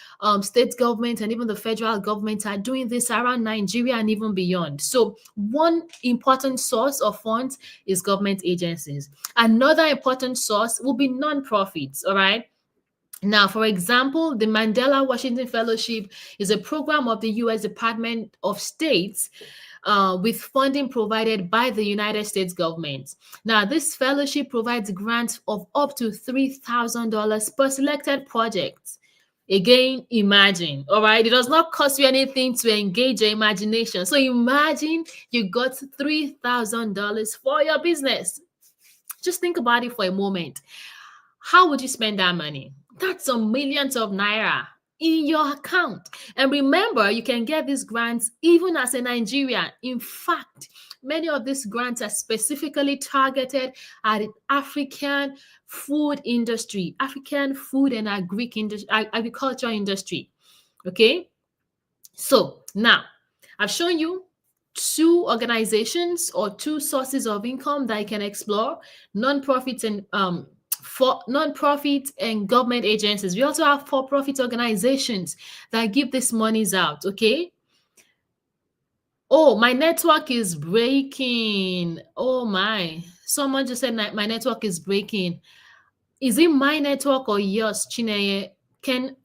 state governments and even the federal government are doing this around Nigeria and even beyond. So one important source of funds is government agencies. Another important source will be nonprofits, all right? Now, for example, the Mandela Washington Fellowship is a program of the U.S. Department of State with funding provided by the United States government. Now, this fellowship provides grants of up to $3,000 per selected project. Again, imagine, all right? It does not cost you anything to engage your imagination. So imagine you got $3,000 for your business. Just think about it for a moment. How would you spend that money? That's some millions of naira in your account. And remember, you can get these grants even as a Nigerian. In fact, many of these grants are specifically targeted at the African food industry, African food and agriculture industry. Okay? So now I've shown you two organizations or two sources of income that you can explore, nonprofits and for nonprofit and government agencies. We also have for-profit organizations that give these monies out. Okay. Oh, my network is breaking. Oh my! Someone just said my network is breaking. Is it my network or yours, Chineye? Can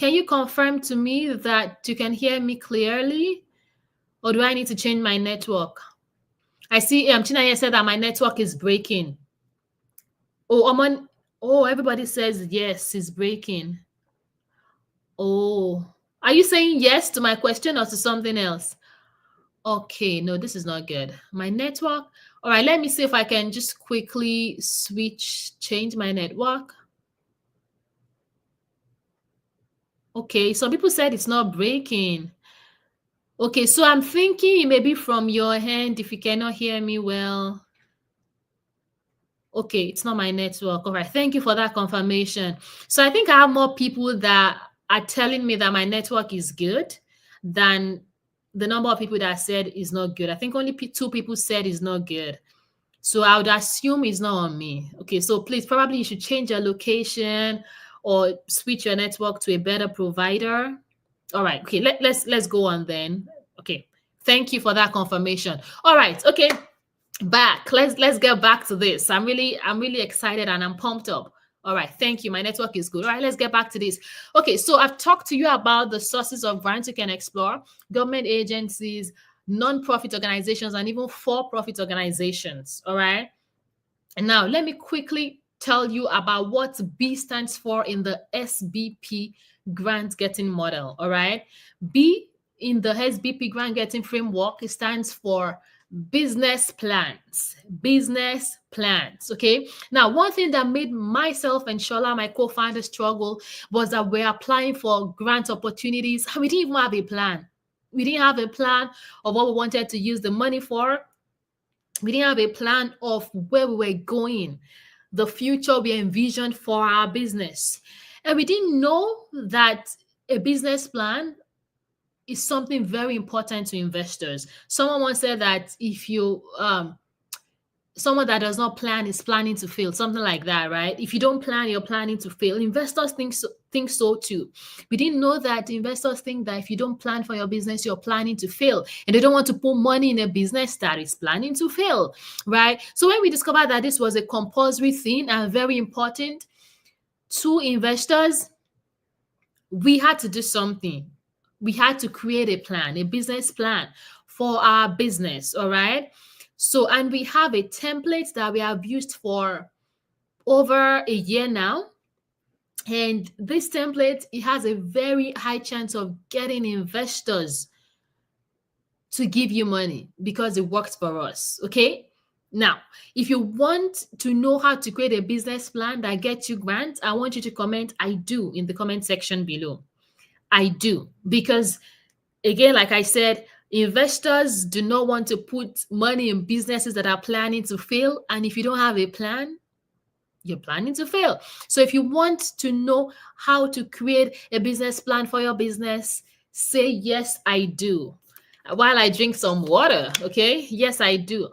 you confirm to me that you can hear me clearly, or do I need to change my network? I see Chineye said that my network is breaking. Oh, everybody says yes, it's breaking. Oh, are you saying yes to my question or to something else? Okay, no, this is not good. My network. All right, let me see if I can just quickly change my network. Okay, some people said it's not breaking. Okay, so I'm thinking it may be from your hand if you cannot hear me well. Okay, it's not my network. All right, thank you for that confirmation. So I think I have more people that are telling me that my network is good than the number of people that said is not good. I think only two people said is not good. So I would assume it's not on me. Okay, so please, probably you should change your location or switch your network to a better provider. All right, okay, let's go on then. Okay, thank you for that confirmation. All right, okay, back. Let's get back to this. I'm really excited and I'm pumped up. All right, thank you. My network is good. All right, let's get back to this. Okay, so I've talked to you about the sources of grants you can explore: government agencies, non-profit organizations, and even for-profit organizations. All right. And now let me quickly tell you about what B stands for in the SBP grant getting model. All right. B in the SBP grant getting framework, it stands for business plans. Business plans. Okay. Now, one thing that made myself and Shola, my co-founder, struggle was that we're applying for grant opportunities and we didn't even have a plan. We didn't have a plan of what we wanted to use the money for. We didn't have a plan of where we were going, the future we envisioned for our business. And we didn't know that a business plan is something very important to investors. Someone once said that if you someone that does not plan is planning to fail, something like that, right? If you don't plan, you're planning to fail. Investors think so too. We didn't know that investors think that if you don't plan for your business, you're planning to fail, and they don't want to put money in a business that is planning to fail, right? So when we discovered that this was a compulsory thing and very important to investors, we had to do something. We had to create a plan, a business plan for our business, all right? So, and we have a template that we have used for over a year now. And this template, it has a very high chance of getting investors to give you money because it works for us, okay? Now, if you want to know how to create a business plan that gets you grants, I want you to comment "I do" in the comment section below. I do, because again, like I said, investors do not want to put money in businesses that are planning to fail. And if you don't have a plan, you're planning to fail. So if you want to know how to create a business plan for your business, say "Yes, I do" while I drink some water. Okay. Yes, I do.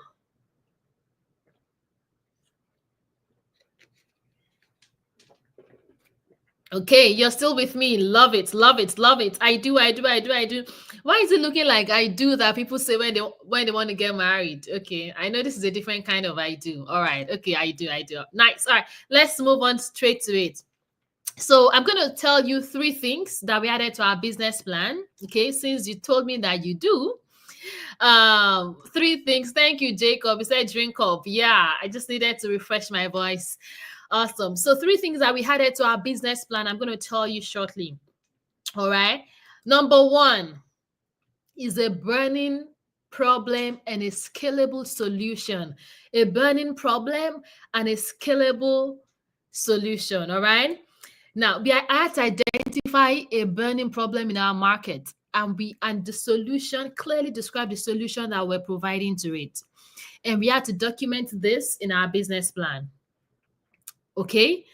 Okay, you're still with me. Love it, love it, love it. I do, I do, I do, I do. Why is it looking like I do that people say when they want to get married? Okay, I know this is a different kind of I do. All right, okay, I do, I do. Nice. All right, let's move on straight to it. So I'm going to tell you 3 things that we added to our business plan. Okay, since you told me that you do. 3 things. Thank you, Jacob. You said drink up. Yeah, I just needed to refresh my voice. Awesome. So 3 things that we added to our business plan, I'm going to tell you shortly. All right. Number 1 is a burning problem and a scalable solution. A burning problem and a scalable solution. All right. Now, we had to identify a burning problem in our market, and the solution, clearly describe the solution that we're providing to it. And we had to document this in our business plan. Okay.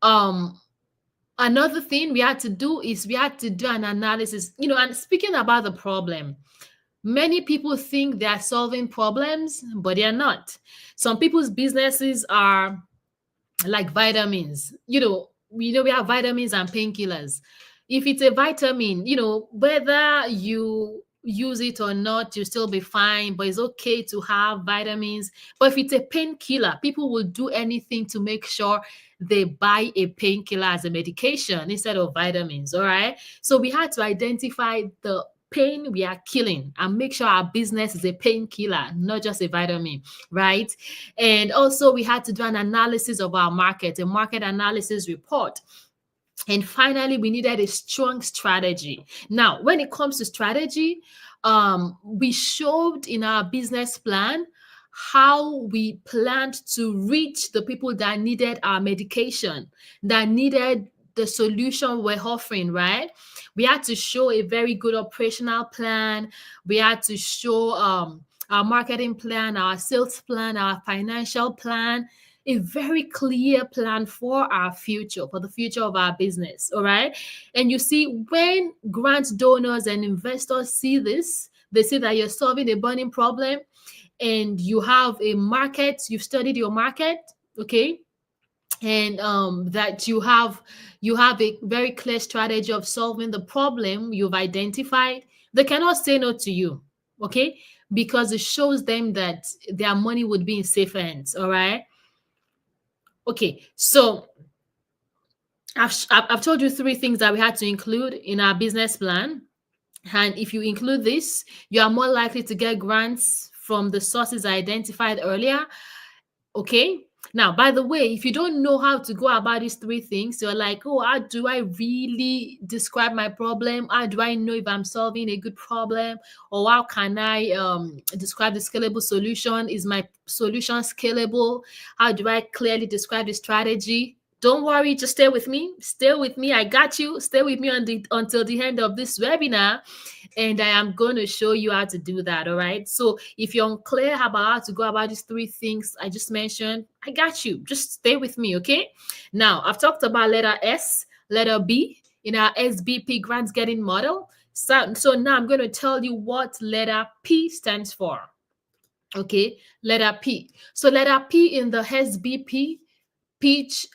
Another thing we had to do is we had to do an analysis, and speaking about the problem, many people think they are solving problems, but they are not. Some people's businesses are like vitamins. We have vitamins and painkillers. If it's a vitamin, whether you use it or not, you'll still be fine, but it's okay to have vitamins. But if it's a painkiller, people will do anything to make sure they buy a painkiller as a medication instead of vitamins. All right. So we had to identify the pain we are killing and make sure our business is a painkiller, not just a vitamin, right? And also we had to do an analysis of our market, a market analysis report. And finally, we needed a strong strategy. Now, when it comes to strategy, we showed in our business plan how we planned to reach the people that needed our medication, that needed the solution we're offering, right? We had to show a very good operational plan. We had to show our marketing plan, our sales plan, our financial plan, a very clear plan for our future, for the future of our business. All right. And you see, when grant donors and investors see this, they see that you're solving a burning problem and you have a market, you've studied your market, okay? And that you have a very clear strategy of solving the problem you've identified, they cannot say no to you, okay? Because it shows them that their money would be in safe hands. All right. Okay, so I've told you 3 things that we had to include in our business plan. And if you include this, you are more likely to get grants from the sources I identified earlier. Okay. Now, by the way, if you don't know how to go about these 3 things, you're like, oh, how do I really describe my problem? How do I know if I'm solving a good problem? Or how can I describe the scalable solution? Is my solution scalable? How do I clearly describe the strategy? Don't worry, just stay with me. Stay with me. I got you. Stay with me until the end of this webinar. And I am going to show you how to do that. All right. So if you're unclear about how to go about these 3 things I just mentioned, I got you. Just stay with me. Okay. Now, I've talked about letter S, letter B in our SBP grants getting model. So now I'm going to tell you what letter P stands for. Okay. Letter P. So letter P in the SBP pitch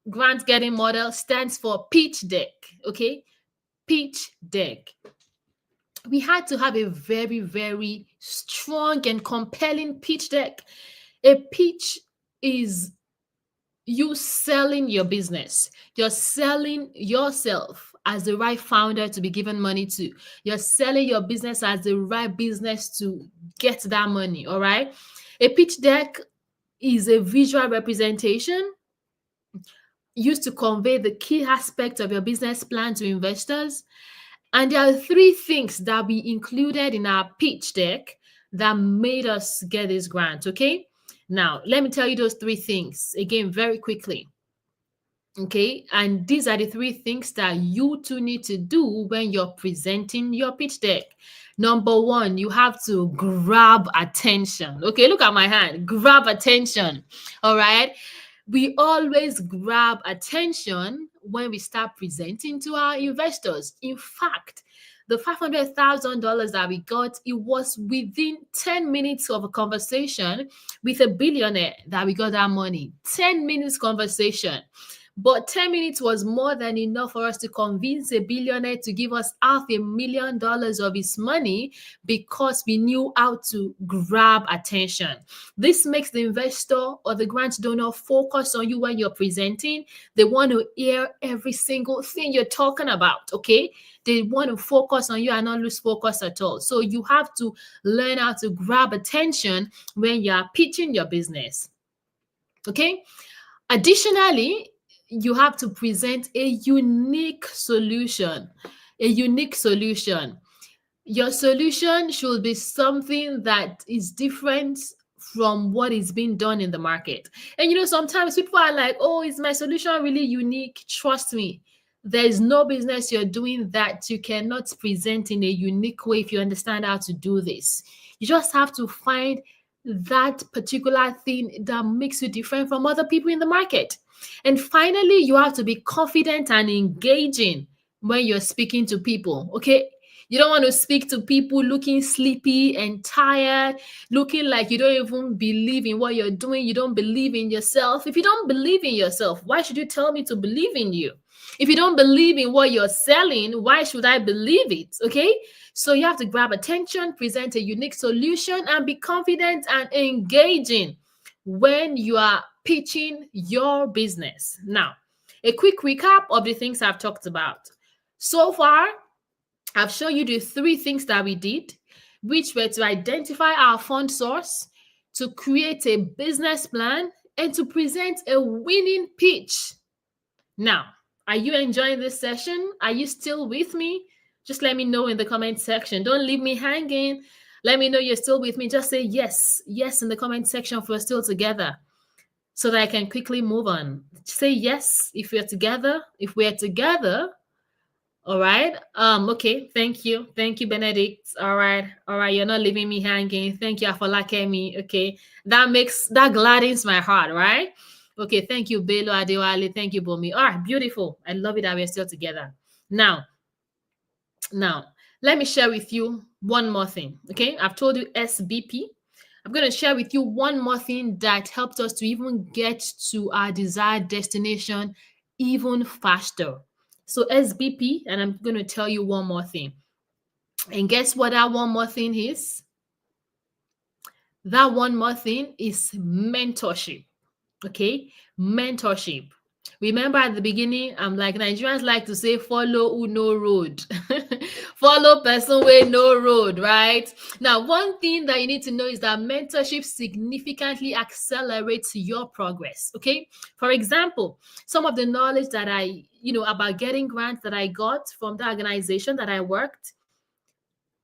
grant getting model stands for pitch deck. Okay. Pitch deck. We had to have a very, very strong and compelling pitch deck. A pitch is you selling your business. You're selling yourself as the right founder to be given money to. You're selling your business as the right business to get that money. All right. A pitch deck is a visual representation used to convey the key aspects of your business plan to investors. And there are 3 things that we included in our pitch deck that made us get this grant, okay? Now, let me tell you those 3 things again very quickly, okay? And these are the 3 things that you too need to do when you're presenting your pitch deck. Number 1, you have to grab attention. Okay, look at my hand. Grab attention, all right? We always grab attention when we start presenting to our investors. In fact, the $500,000 that we got, it was within 10 minutes of a conversation with a billionaire that we got that money. 10 minutes conversation. But 10 minutes was more than enough for us to convince a billionaire to give us $500,000 of his money because we knew how to grab attention. This makes the investor or the grant donor focus on you when you're presenting. They want to hear every single thing you're talking about, okay? They want to focus on you and not lose focus at all. So you have to learn how to grab attention when you're pitching your business, okay? Additionally, you have to present a unique solution. A unique solution. Your solution should be something that is different from what is being done in the market. And you know, sometimes people are like, oh, is my solution really unique? Trust me, there is no business you're doing that you cannot present in a unique way if you understand how to do this. You just have to find that particular thing that makes you different from other people in the market. And finally, you have to be confident and engaging when you're speaking to people, okay? You don't want to speak to people looking sleepy and tired, looking like you don't even believe in what you're doing. You don't believe in yourself. If you don't believe in yourself, why should you tell me to believe in you? If you don't believe in what you're selling, why should I believe it? Okay? So you have to grab attention, present a unique solution, and be confident and engaging when you are pitching your business. Now, a quick recap of the things I've talked about. So far, I've shown you the 3 things that we did, which were to identify our fund source, to create a business plan, and to present a winning pitch. Now, are you enjoying this session? Are you still with me? Just let me know in the comment section. Don't leave me hanging. Let me know you're still with me. Just say yes, yes in the comment section if we're still together. so that I can quickly move on. Say yes if we're together. If we're together, all right. Okay. Thank you. Thank you, Benedict. All right. All right. You're not leaving me hanging. Thank you, Afolakemi. Okay. That gladdens my heart, right? Okay. Thank you, Belo Adewale. Thank you, Bomi. All right. Beautiful. I love it that we're still together. Now, let me share with you one more thing. Okay. I've told you SBP. I'm going to share with you one more thing that helped us to even get to our desired destination even faster. So SBP, and I'm going to tell you one more thing. And guess what that one more thing is? That one more thing is mentorship. Okay? Mentorship. Remember at the beginning, I'm like, Nigerians like to say, follow who no road. Follow person with no road, right? Now, one thing that you need to know is that mentorship significantly accelerates your progress, okay? For example, some of the knowledge that about getting grants that I got from the organization that I worked,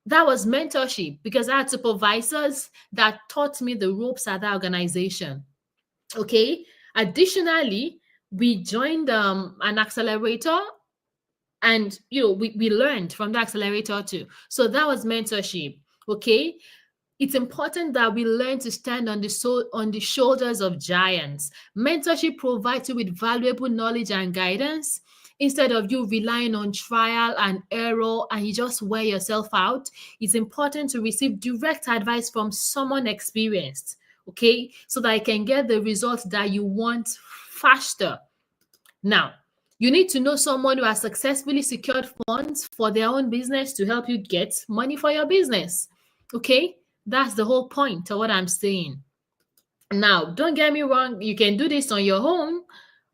that was mentorship because I had supervisors that taught me the ropes at that organization, okay? Additionally, we joined an accelerator, and we learned from the accelerator too. So that was mentorship. Okay, it's important that we learn to stand on the shoulders of giants. Mentorship provides you with valuable knowledge and guidance instead of you relying on trial and error and you just wear yourself out. It's important to receive direct advice from someone experienced, okay, so that you can get the results that you want faster. Now, you need to know someone who has successfully secured funds for their own business to help you get money for your business. Okay, that's the whole point of what I'm saying. Now, don't get me wrong, you can do this on your own.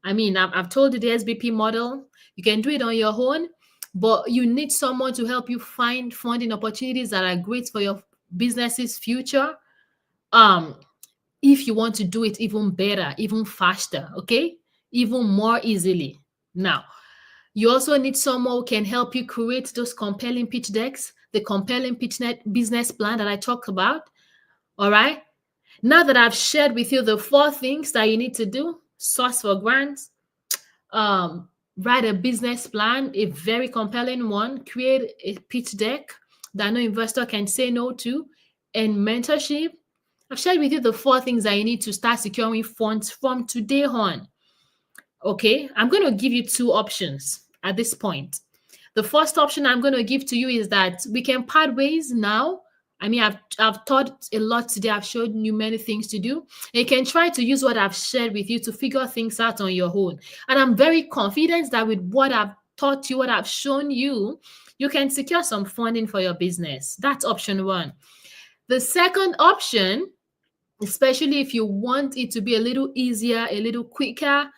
I mean, I've told you the SBP model, you can do it on your own, but you need someone to help you find funding opportunities that are great for your business's future. If you want to do it even better, even faster, okay, even more easily. Now, you also need someone who can help you create those compelling pitch decks, the compelling business plan that I talked about. All right. Now that I've shared with you the 4 things that you need to do: source for grants, write a business plan, a very compelling one, create a pitch deck that no investor can say no to, and mentorship. I've shared with you the 4 things that you need to start securing funds from today on. Okay, I'm going to give you 2 options at this point. The first option I'm going to give to you is that we can part ways now. I mean, I've taught a lot today. I've showed you many things to do. You can try to use what I've shared with you to figure things out on your own. And I'm very confident that with what I've taught you, what I've shown you, you can secure some funding for your business. That's option 1. The second option, especially if you want it to be a little easier, a little quicker,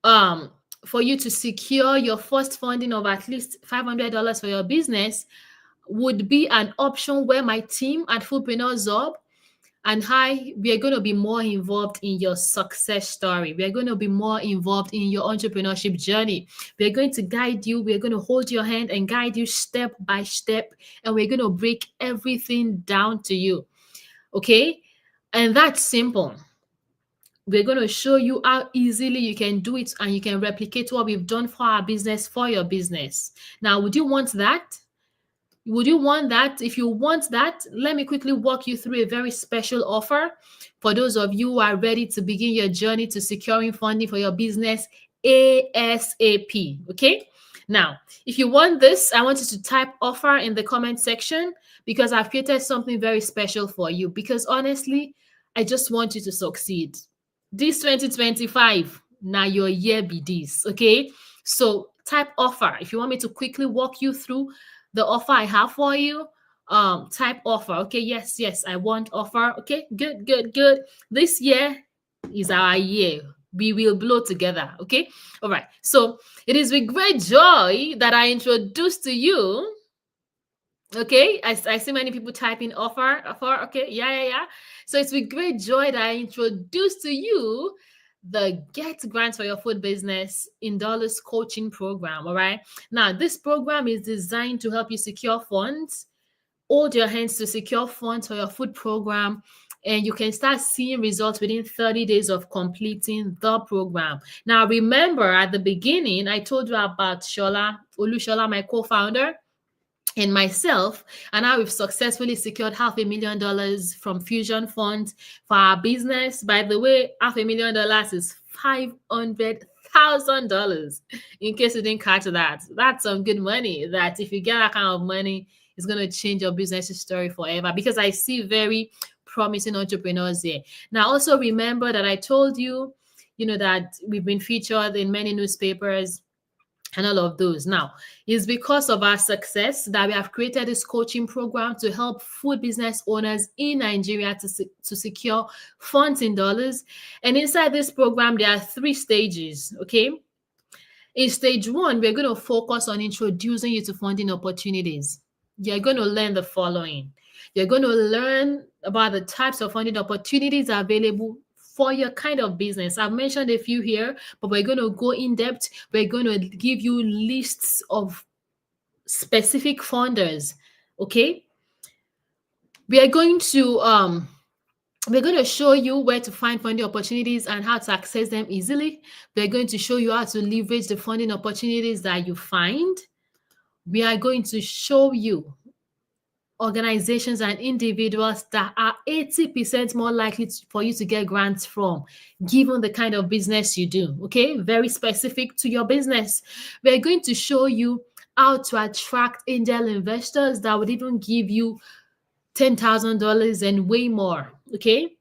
for you to secure your first funding of at least $500 for your business, would be an option where my team at Foodpreneur Zob and we are going to be more involved in your success story. We are going to be more involved in your entrepreneurship journey. We are going to guide you. We are going to hold your hand and guide you step by step, and we're going to break everything down to you. Okay? And that's simple. We're going to show you how easily you can do it, and you can replicate what we've done for our business for your business. Now, would you want that? Would you want that? If you want that, let me quickly walk you through a very special offer for those of you who are ready to begin your journey to securing funding for your business ASAP. Okay? Now, if you want this, I want you to type offer in the comment section, because I've created something very special for you. Because honestly, I just want you to succeed. This 2025, now your year be this. Okay? So type offer. If you want me to quickly walk you through the offer I have for you, type offer. Okay, yes, I want offer. Okay, good. This year is our year. We will blow together. Okay, all right. So it is with great joy that I introduce to you. Okay, I see many people typing offer. Okay, yeah. So it's with great joy that I introduce to you the Get Grants for Your Food Business in Dollars coaching program. All right. Now, this program is designed to help you secure funds, hold your hands to secure funds for your food program, and you can start seeing results within 30 days of completing the program. Now, remember at the beginning, I told you about Olushola, my co-founder, and myself, and how we've successfully secured $500,000 from Fusion Funds for our business. By the way, $500,000 is $500,000. In case you didn't catch that, that's some good money. That if you get that kind of money, it's going to change your business story forever. Because I see very promising entrepreneurs here. Now, also remember that I told you, that we've been featured in many newspapers and all of those. Now, it's because of our success that we have created this coaching program to help food business owners in Nigeria to secure funds in dollars. And inside this program, there are 3 stages, okay? In stage 1, we're going to focus on introducing you to funding opportunities. You're going to learn the following. You're going to learn about the types of funding opportunities available for your kind of business. I've mentioned a few here, but we're going to go in depth. We're going to give you lists of specific funders. Okay. We are going to show you where to find funding opportunities and how to access them easily. We're going to show you how to leverage the funding opportunities that you find. We are going to show you organizations and individuals that are 80% more likely for you to get grants from, given the kind of business you do. Okay, very specific to your business. We're going to show you how to attract angel investors that would even give you $10,000 and way more. Okay,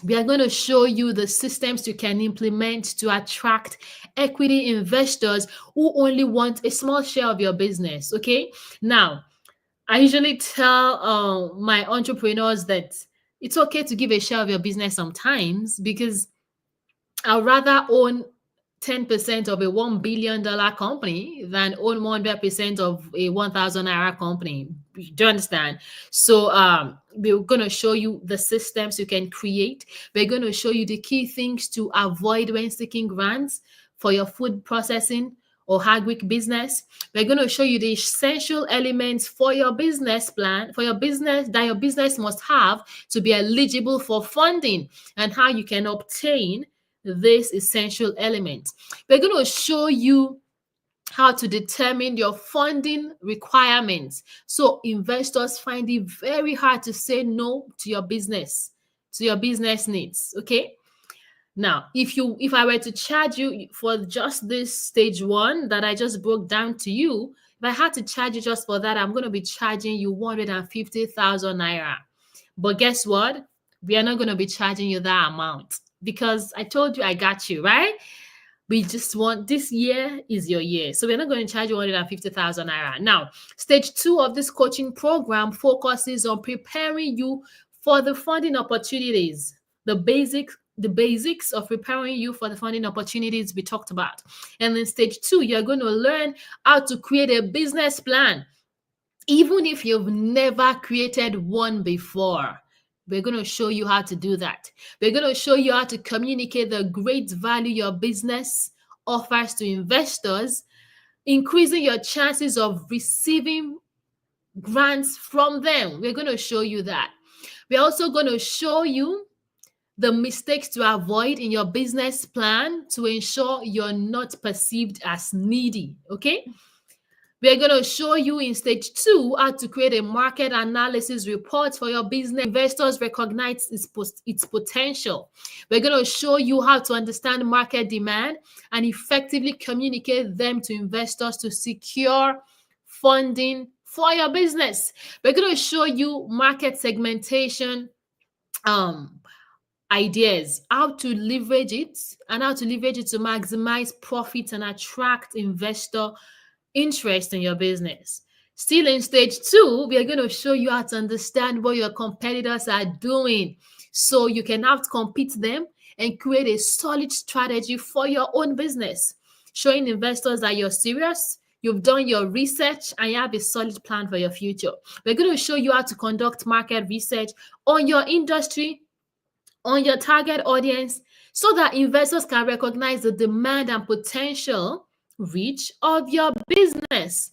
we are going to show you the systems you can implement to attract equity investors who only want a small share of your business. Okay, now I usually tell my entrepreneurs that it's okay to give a share of your business sometimes, because I'd rather own 10% of a $1 billion company than own 100% of a 1,000 naira company. Do you understand? So we're going to show you the systems you can create. We're going to show you the key things to avoid when seeking grants for your food processing or hardwick business. We're going to show you the essential elements for your business plan, for your business, that your business must have to be eligible for funding, and how you can obtain this essential element. We're going to show you how to determine your funding requirements. So investors find it very hard to say no to your business needs. Okay. Now, if I were to charge you for just this stage 1 that I just broke down to you, if I had to charge you just for that, I'm going to be charging you 150,000 naira. But guess what? We are not going to be charging you that amount, because I told you I got you, right? We just want, this year is your year. So we're not going to charge you 150,000 naira. Now, stage 2 of this coaching program focuses on preparing you for the funding opportunities, the basics of preparing you for the funding opportunities we talked about. And in stage 2, you're going to learn how to create a business plan, even if you've never created one before. We're going to show you how to do that. We're going to show you how to communicate the great value your business offers to investors, increasing your chances of receiving grants from them. We're going to show you that. We're also going to show you the mistakes to avoid in your business plan to ensure you're not perceived as needy. Okay. We're going to show you in stage 2 how to create a market analysis report for your business. Investors recognize its potential. We're going to show you how to understand market demand and effectively communicate them to investors to secure funding for your business. We're going to show you market segmentation ideas, how to leverage it to maximize profits and attract investor interest in your business. Still in stage 2, we are going to show you how to understand what your competitors are doing so you can out-compete them and create a solid strategy for your own business, showing investors that you're serious, you've done your research, and you have a solid plan for your future. We're going to show you how to conduct market research on your industry, on your target audience, so that investors can recognize the demand and potential reach of your business.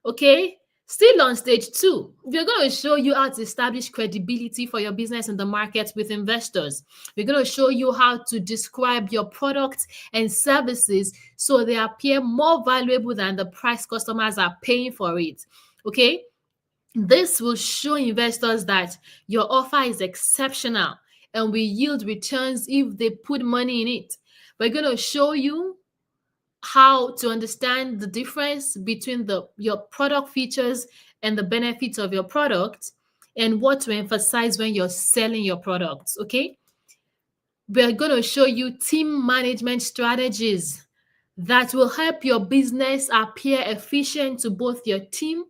Okay, Still on stage 2, we're going to show you how to establish credibility for your business in the market with investors. We're going to show you how to describe your products and services so they appear more valuable than the price customers are paying for it. Okay? This will show investors that your offer is exceptional and will yield returns if they put money in it. We're going to show you how to understand the difference between your product features and the benefits of your product, and what to emphasize when you're selling your products. Okay, we're going to show you team management strategies that will help your business appear efficient to both your team,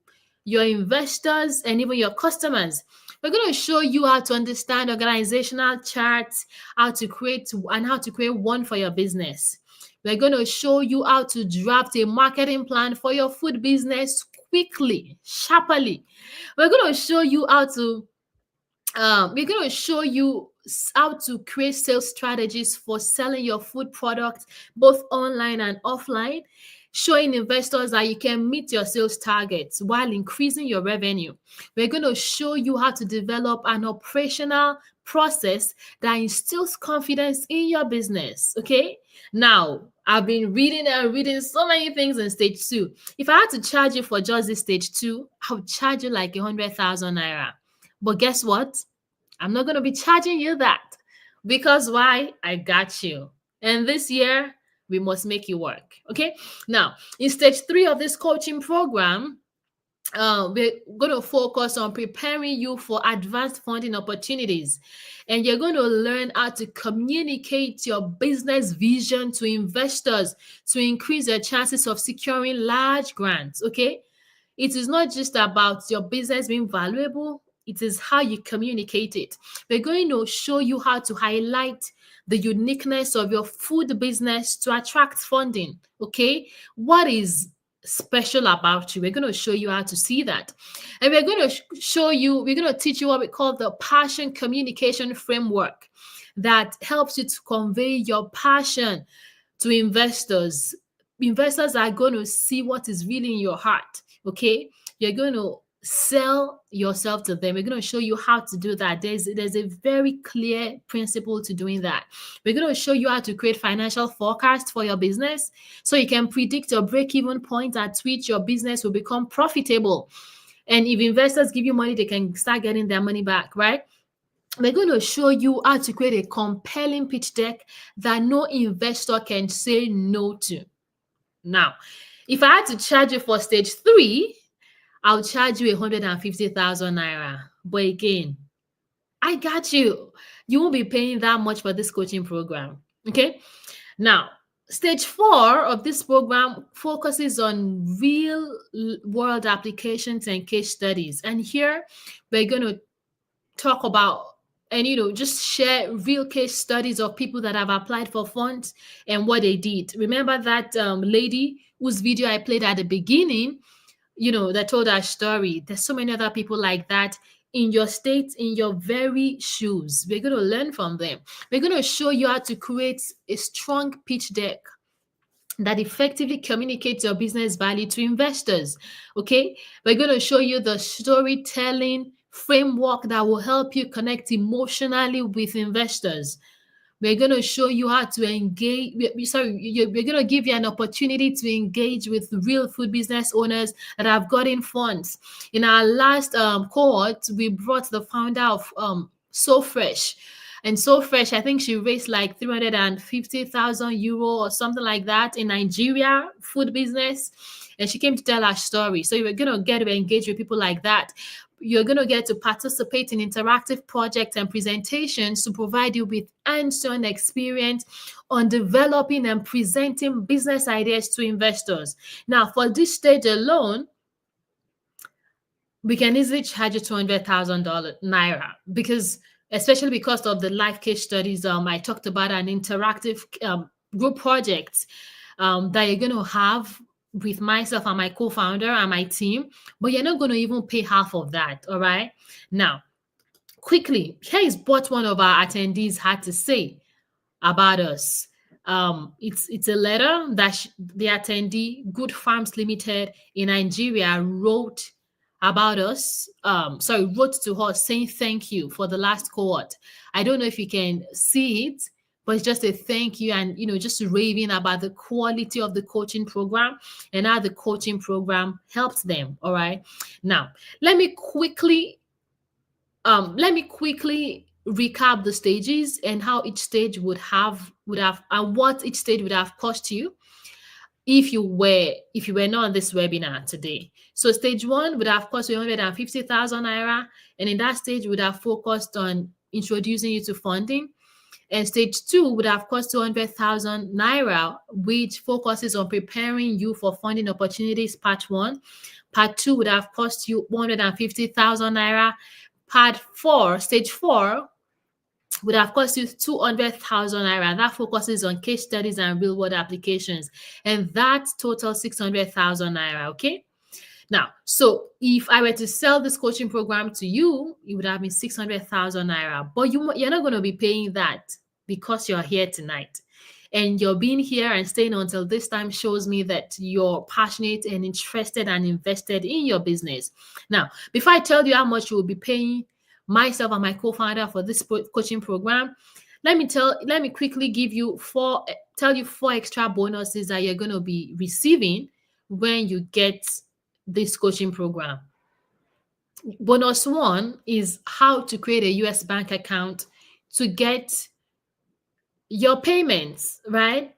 your investors, and even your customers. We're going to show you how to understand organizational charts, how to create one for your business. We're going to show you how to draft a marketing plan for your food business quickly, sharply. We're going to show you how to create sales strategies for selling your food products both online and offline, showing investors that you can meet your sales targets while increasing your revenue. We're going to show you how to develop an operational process that instills confidence in your business. Okay, now I've been reading and reading so many things in stage 2. If I had to charge you for just this stage 2, I would charge you like 100,000 naira. But guess what? I'm not going to be charging you that, because why? I got you. And this year, we must make it work. Okay. Now, in stage 3 of this coaching program, we're going to focus on preparing you for advanced funding opportunities. And you're going to learn how to communicate your business vision to investors to increase your chances of securing large grants. Okay. It is not just about your business being valuable, it is how you communicate it. We're going to show you how to highlight the uniqueness of your food business to attract funding. Okay, what is special about you? We're going to show you how to see that. And we're going to we're going to teach you what we call the passion communication framework that helps you to convey your passion to investors. Investors are going to see what is really in your heart. Okay, you're going to sell yourself to them. We're going to show you how to do that. There's a very clear principle to doing that. We're going to show you how to create financial forecasts for your business so you can predict your break-even point at which your business will become profitable. And if investors give you money, they can start getting their money back, right? We're going to show you how to create a compelling pitch deck that no investor can say no to. Now, if I had to charge you for stage 3, I'll charge you 150,000 naira. But again, I got you. You won't be paying that much for this coaching program. Okay. Now, stage 4 of this program focuses on real world applications and case studies. And here we're going to talk about and just share real case studies of people that have applied for funds and what they did. Remember that lady whose video I played at the beginning, that told our story. There's so many other people like that in your state, in your very shoes. We're going to learn from them. We're going to show you how to create a strong pitch deck that effectively communicates your business value to investors. Okay, we're going to show you the storytelling framework that will help you connect emotionally with investors. We're going to show you how to engage. We're going to give you an opportunity to engage with real food business owners that have gotten funds. In our last cohort, we brought the founder of So Fresh. And So Fresh, I think she raised like 350,000 euro or something like that in Nigeria food business. And she came to tell her story. So you're going to get to engage with people like that. You're going to get to participate in interactive projects and presentations to provide you with hands-on experience on developing and presenting business ideas to investors. Now, for this stage alone, we can easily charge you $200,000 naira especially because of the live case studies. I talked about an interactive group project that you're going to have with myself and my co-founder and my team, but you're not going to even pay half of that. All right. Now, quickly, here is what one of our attendees had to say about us. It's a letter that the attendee, Good Farms Limited in Nigeria, wrote about us, wrote to us saying thank you for the last cohort. I don't know if you can see it, but it's just a thank you and, just raving about the quality of the coaching program and how the coaching program helped them. All right. Now, let me quickly recap the stages and how each stage would have and what each stage would have cost you if you were not on this webinar today. So stage 1 would have cost you 150,000 naira, and in that stage would have focused on introducing you to funding. And stage 2 would have cost 200,000 naira, which focuses on preparing you for funding opportunities, part 1. Part 2 would have cost you 150,000 naira. Part 4, stage 4, would have cost you 200,000 naira. That focuses on case studies and real world applications. And that total 600,000 naira. Okay. Now, so if I were to sell this coaching program to you, it would have been 600,000 naira. But you're not going to be paying that because you're here tonight. And you're being here and staying until this time shows me that you're passionate and interested and invested in your business. Now, before I tell you how much you will be paying myself and my co-founder for this coaching program, let me quickly tell you four extra bonuses that you're going to be receiving when you get this coaching program. Bonus 1 is how to create a US bank account to get your payments, right?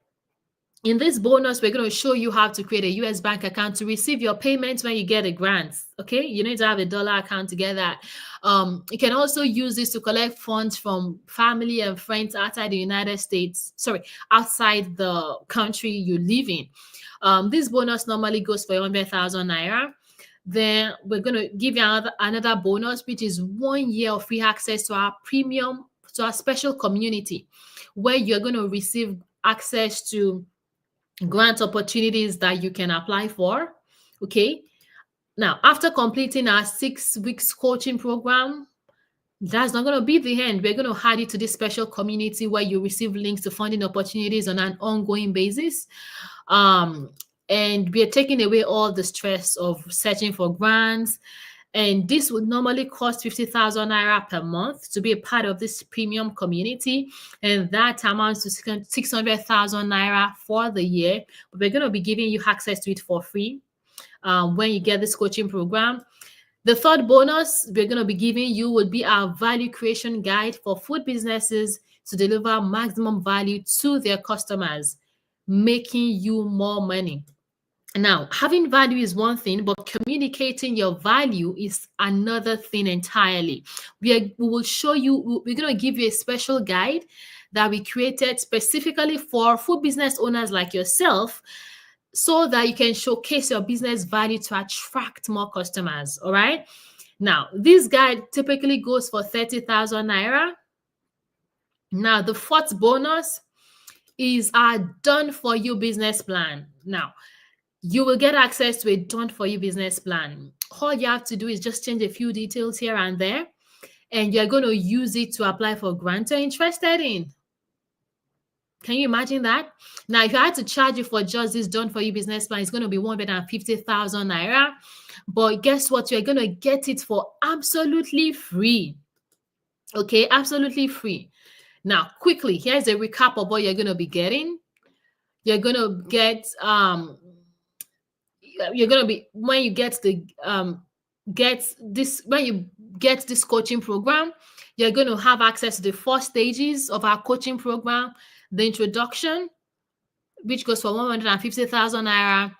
In this bonus, we're going to show you how to create a US bank account to receive your payments when you get a grant. Okay, you need to have a dollar account to get that. You can also use this to collect funds from family and friends outside the United States, outside the country you live in. This bonus normally goes for 100,000 naira. Then we're going to give you another bonus, which is 1 year of free access to our special community, where you're going to receive access to grant opportunities that you can apply for. Okay. Now, after completing our 6 weeks coaching program, that's not going to be the end. We're going to add you to this special community where you receive links to funding opportunities on an ongoing basis. And we are taking away all the stress of searching for grants. And this would normally cost 50,000 naira per month to be a part of this premium community. And that amounts to 600,000 naira for the year. But we're going to be giving you access to it for free when you get this coaching program. The third bonus we're going to be giving you would be our value creation guide for food businesses to deliver maximum value to their customers, making you more money. Now, having value is one thing, but communicating your value is another thing entirely. We will show you, we're going to give you a special guide that we created specifically for food business owners like yourself, so that you can showcase your business value to attract more customers. All right. Now, this guide typically goes for 30,000 naira. Now, the fourth bonus is our done for you business plan. Now, you will get access to a done for you business plan. All you have to do is just change a few details here and there, and you're going to use it to apply for grants you're interested in. Can you imagine that? Now, if I had to charge you for just this done for you business plan, it's going to be 150,000 naira. But guess what? You're going to get it for absolutely free. Okay, absolutely free. Now, quickly, here's a recap of what you're going to be getting. You're going to get when you get this coaching program, you're going to have access to the 4 stages of our coaching program. The introduction, which goes for 150,000 naira.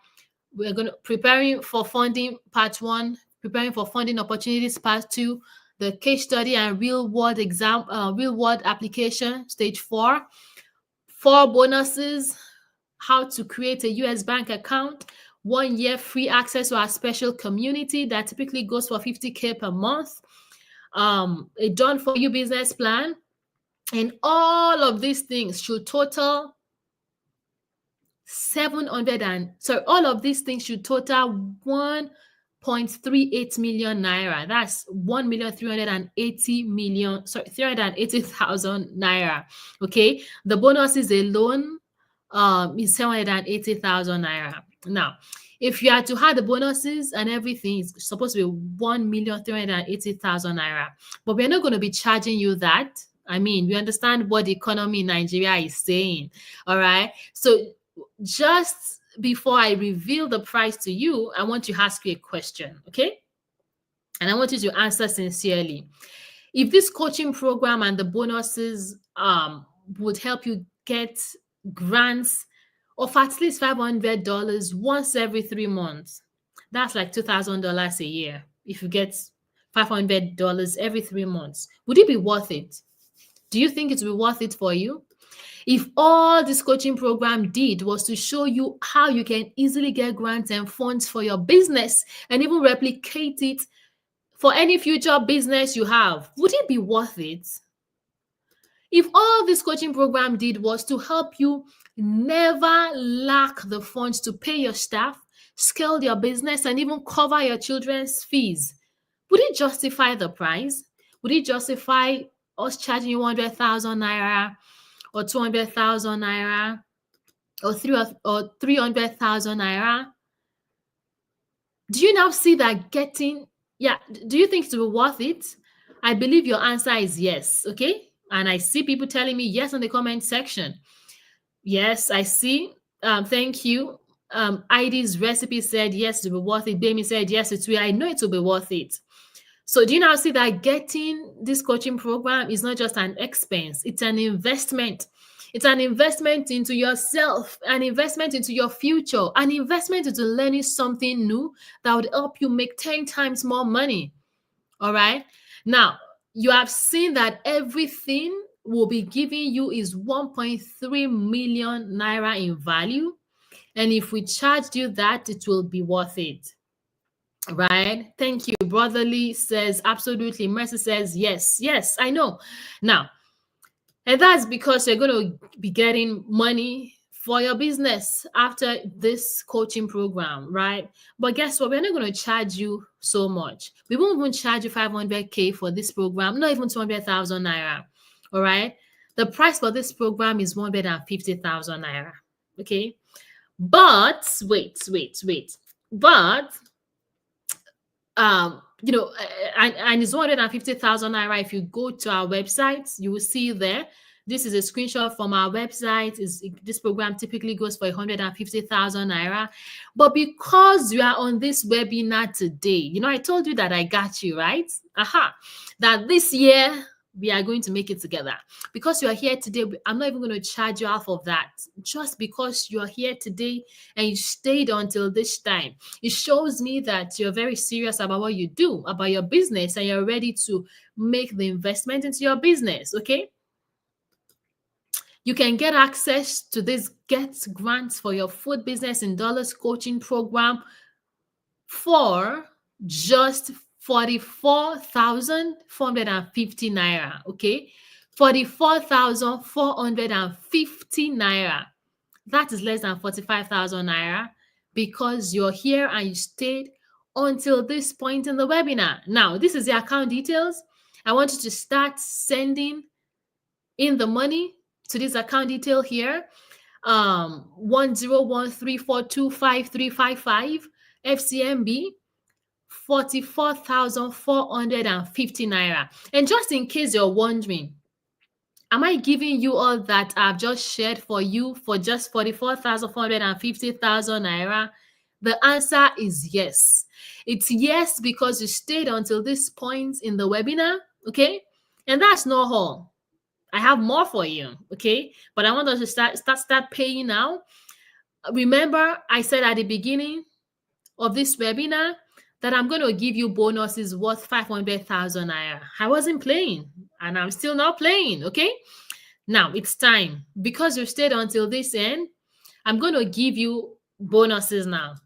We're going to preparing for funding, part 1, preparing for funding opportunities, part 2, the case study and real world application, stage 4. 4 bonuses: how to create a US bank account, 1 year free access to our special community that typically goes for 50K per month, a done for you business plan. And all of these things should total all of these things should total 1.38 million naira. That's 380,000 naira. Okay, the bonuses alone is 780,000 naira. Now, If you are to have the bonuses and everything, it's supposed to be 1,380,000 naira. But we're not going to be charging you that. I mean, we understand what the economy in Nigeria is saying. All right. So just before I reveal the price to you, I want to ask you a question. Okay. And I want you to answer sincerely. If this coaching program and the bonuses would help you get grants of at least $500 once every 3 months, that's like $2,000 a year. If you get $500 every 3 months, would it be worth it? Do you think it will be worth it for you? If all this coaching program did was to show you how you can easily get grants and funds for your business and even replicate it for any future business you have, would it be worth it? If all this coaching program did was to help you never lack the funds to pay your staff, scale your business, and even cover your children's fees, would it justify the price? Would it justify us charging you 100,000 naira or 200,000 naira or 300,000 naira? Do you now see that do you think it will be worth it? I believe your answer is yes, okay? And I see people telling me yes in the comment section. Yes, I see. Thank you. ID's recipe said yes, it will be worth it. Bami said yes, it will. I know it will be worth it. So do you now see that getting this coaching program is not just an expense, it's an investment. It's an investment into yourself, an investment into your future, an investment into learning something new that would help you make 10 times more money. All right. Now, you have seen that everything we'll be giving you is 1.3 million naira in value. And if we charged you that, it will be worth it. Right? Thank you. Brotherly says absolutely. Mercy says yes. Yes, I know. Now, and that's because you're going to be getting money for your business after this coaching program, right? But guess what? We're not going to charge you so much. We won't even charge you 500K for this program, not even 200,000 naira. All right. The price for this program is 150,000 naira. Okay. But wait. But and it's 150,000 naira. If you go to our website, you will see there. This is a screenshot from our website. This program typically goes for 150,000 naira. But because you are on this webinar today, I told you that I got you, right? That this year we are going to make it together. Because you are here today, I'm not even going to charge you half of that. Just because you are here today and you stayed until this time, it shows me that you're very serious about what you do, about your business, and you're ready to make the investment into your business, okay? You can get access to this Get Grants for Your Food Business in Dollars coaching program for just 44,450 naira, okay? 44,450 naira. That is less than 45,000 naira because you're here and you stayed until this point in the webinar. Now, this is the account details. I want you to start sending in the money to this account detail here. 1013425355 FCMB 44,450 naira. And just in case you're wondering, am I giving you all that I've just shared for you for just 44,450,000 naira? The answer is yes. It's yes because you stayed until this point in the webinar, okay? And that's not all. I have more for you, okay? But I want us to start paying now. Remember, I said at the beginning of this webinar that I'm going to give you bonuses worth 500,000 naira. I wasn't playing, and I'm still not playing, okay? Now, it's time. Because you stayed until this end, I'm going to give you bonuses now.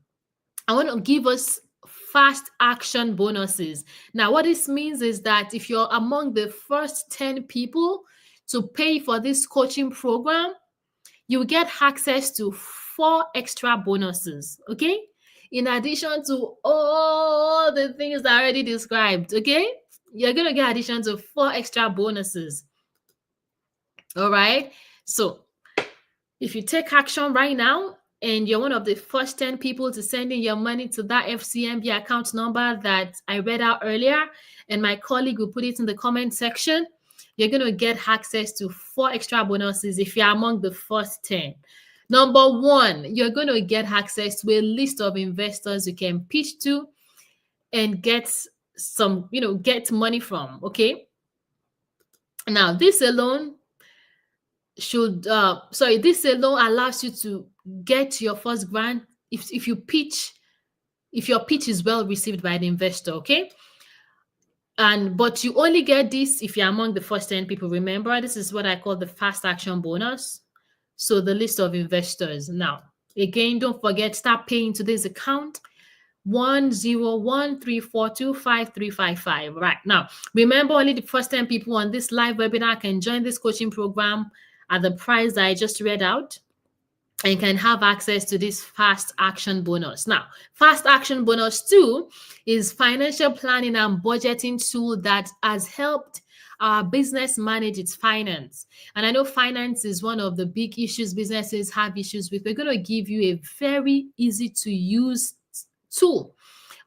I want to give us fast action bonuses. Now, what this means is that if you're among the first 10 people to pay for this coaching program, you get access to 4 extra bonuses, okay? In addition to all the things that I already described, okay? You're going to get addition to 4 extra bonuses. All right? So if you take action right now, and you're one of the first 10 people to send in your money to that FCMB account number that I read out earlier, and my colleague will put it in the comment section, you're going to get access to 4 extra bonuses if you're among the first 10. Number 1, you're going to get access to a list of investors you can pitch to and get some, get money from, okay? Now, this alone this alone allows you to get your first grant if your pitch is well received by the investor, okay? But you only get this if you're among the first 10 people. Remember, this is what I call the fast action bonus. So the list of investors. Now, again, don't forget, start paying to this account 10134255355. Right now, remember, only the first 10 people on this live webinar can join this coaching program at the price that I just read out and can have access to this fast action bonus. Now, fast action bonus 2 is financial planning and budgeting tool that has helped our business manage its finance. And I know finance is one of the big issues businesses have issues with. We're going to give you a very easy to use tool,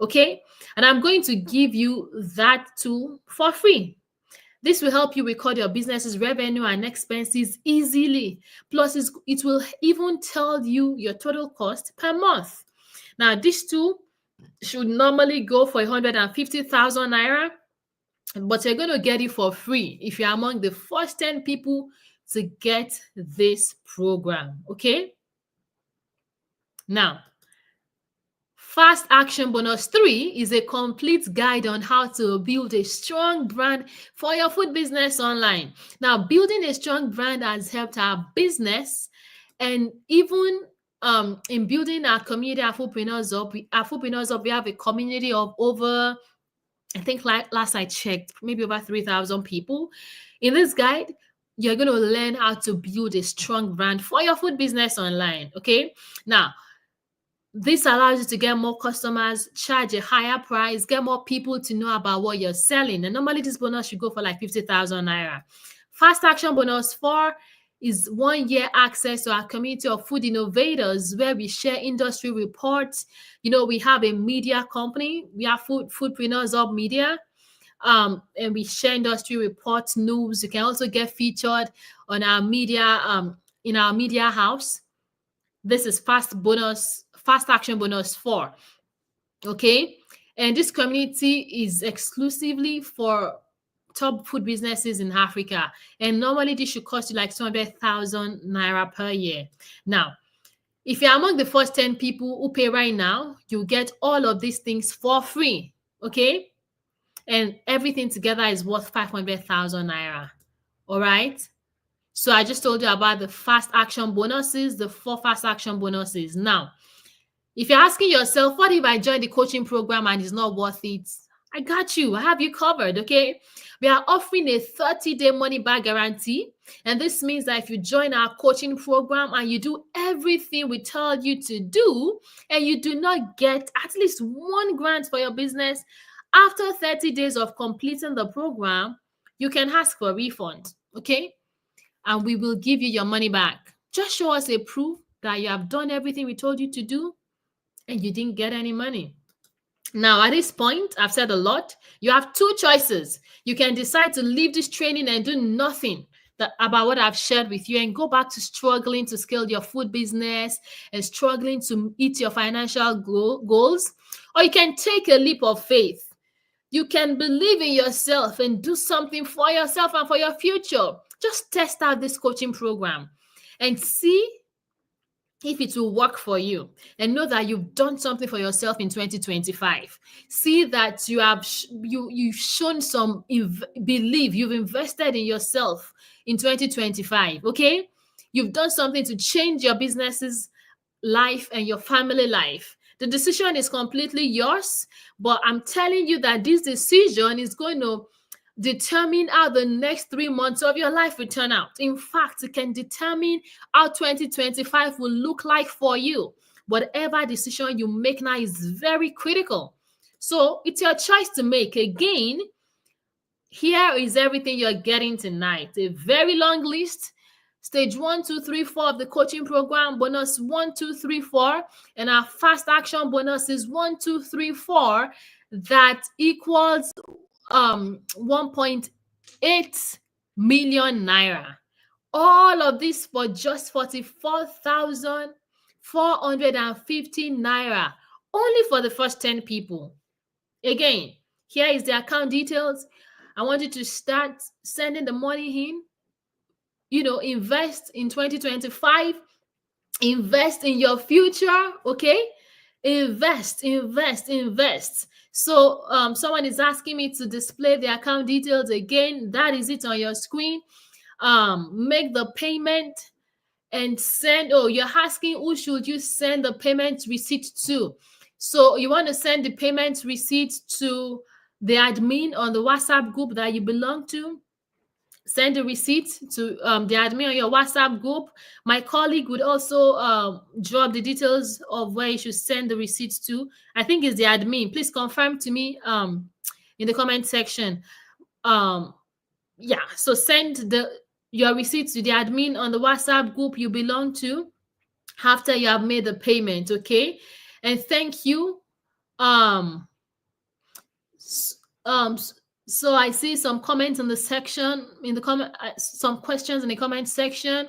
okay? And I'm going to give you that tool for free. This will help you record your business's revenue and expenses easily. Plus, it will even tell you your total cost per month. Now, this tool should normally go for 150,000 naira, but you're going to get it for free if you're among the first 10 people to get this program, okay? Now, Fast Action Bonus 3 is a complete guide on how to build a strong brand for your food business online. Now, building a strong brand has helped our business, and even in building our community, our Foodpreneurs Hub, we have a community of over, I think last I checked, maybe over 3,000 people. In this guide, you're going to learn how to build a strong brand for your food business online, okay? Now, this allows you to get more customers, charge a higher price, get more people to know about what you're selling. And normally this bonus should go for like 50,000 naira. Fast Action Bonus 4 is 1 year access to our community of food innovators where we share industry reports. We have a media company. We have Foodpreneurs Hub Media. And we share industry reports, news. You can also get featured on our media, in our media house. This is Fast Action Bonus 4, okay? And this community is exclusively for top food businesses in Africa. And normally this should cost you like 200,000 naira per year. Now, if you're among the first 10 people who pay right now, you get all of these things for free, okay? And everything together is worth 500,000 naira, all right? So I just told you about the fast action bonuses, the 4 fast action bonuses. Now, if you're asking yourself, what if I join the coaching program and it's not worth it? I got you. I have you covered, okay? We are offering a 30-day money-back guarantee. And this means that if you join our coaching program and you do everything we tell you to do, and you do not get at least 1 grant for your business, after 30 days of completing the program, you can ask for a refund, okay? And we will give you your money back. Just show us a proof that you have done everything we told you to do and you didn't get any money. Now, at this point, I've said a lot. You have 2 choices. You can decide to leave this training and do nothing about what I've shared with you and go back to struggling to scale your food business and struggling to meet your financial goals. Or you can take a leap of faith. You can believe in yourself and do something for yourself and for your future. Just test out this coaching program and see if it will work for you, and know that you've done something for yourself in 2025. See that you have you've shown some belief. You've invested in yourself in 2025. Okay, you've done something to change your business's life and your family life. The decision is completely yours, but I'm telling you that this decision is going to determine how the next 3 months of your life will turn out. In fact, it can determine how 2025 will look like for you. Whatever decision you make now is very critical. So it's your choice to make. Again, here is everything you're getting tonight. A very long list, Stage 1, 2, 3, 4 of the coaching program, bonus 1, 2, 3, 4. And our fast action bonus is 1, 2, 3, 4. That equals 1.8 million naira. All of this for just 44,450 naira, only for the first 10 people. Again, here is the account details. I want you to start sending the money in. Invest in 2025. Invest in your future, okay? Invest. So someone is asking me to display the account details again. That is it on your screen. Make the payment and send. Oh, you're asking who should you send the payment receipt to? So you want to send the payment receipt to the admin on the WhatsApp group that you belong to. Send the receipt to the admin on your WhatsApp group. My colleague would also drop the details of where you should send the receipts to. I think it's the admin. Please confirm to me in the comment section. Yeah, so send your receipts to the admin on the WhatsApp group you belong to after you have made the payment, okay? And thank you. So I see some comments in the section, some questions in the comment section.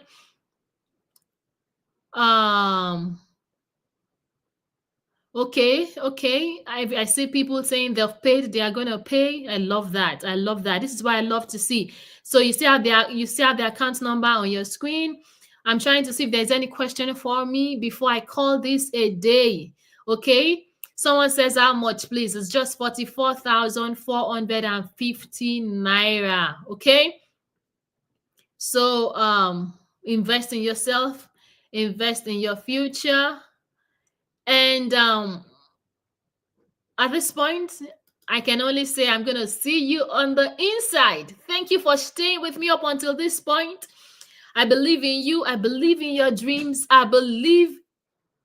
Okay. I see people saying they've paid, they are going to pay. I love that. This is what I love to see. So you see how the account number on your screen. I'm trying to see if there's any question for me before I call this a day. Okay. Someone says how much, please? It's just 44,450 naira. Okay. So invest in yourself, invest in your future. And at this point, I can only say I'm going to see you on the inside. Thank you for staying with me up until this point. I believe in you. I believe in your dreams. I believe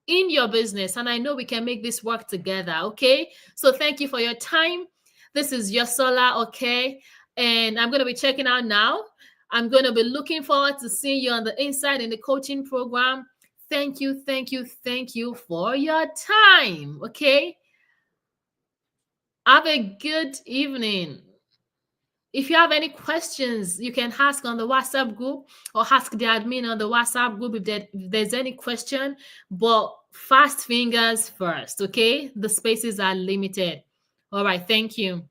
in your business. And I know we can make this work together. Okay. So thank you for your time. This is Yosola. Okay. And I'm going to be checking out now. I'm going to be looking forward to seeing you on the inside in the coaching program. Thank you for your time. Okay. Have a good evening. If you have any questions, you can ask on the WhatsApp group or ask the admin on the WhatsApp group if there's any question, but fast fingers first, okay? The spaces are limited. All right, thank you.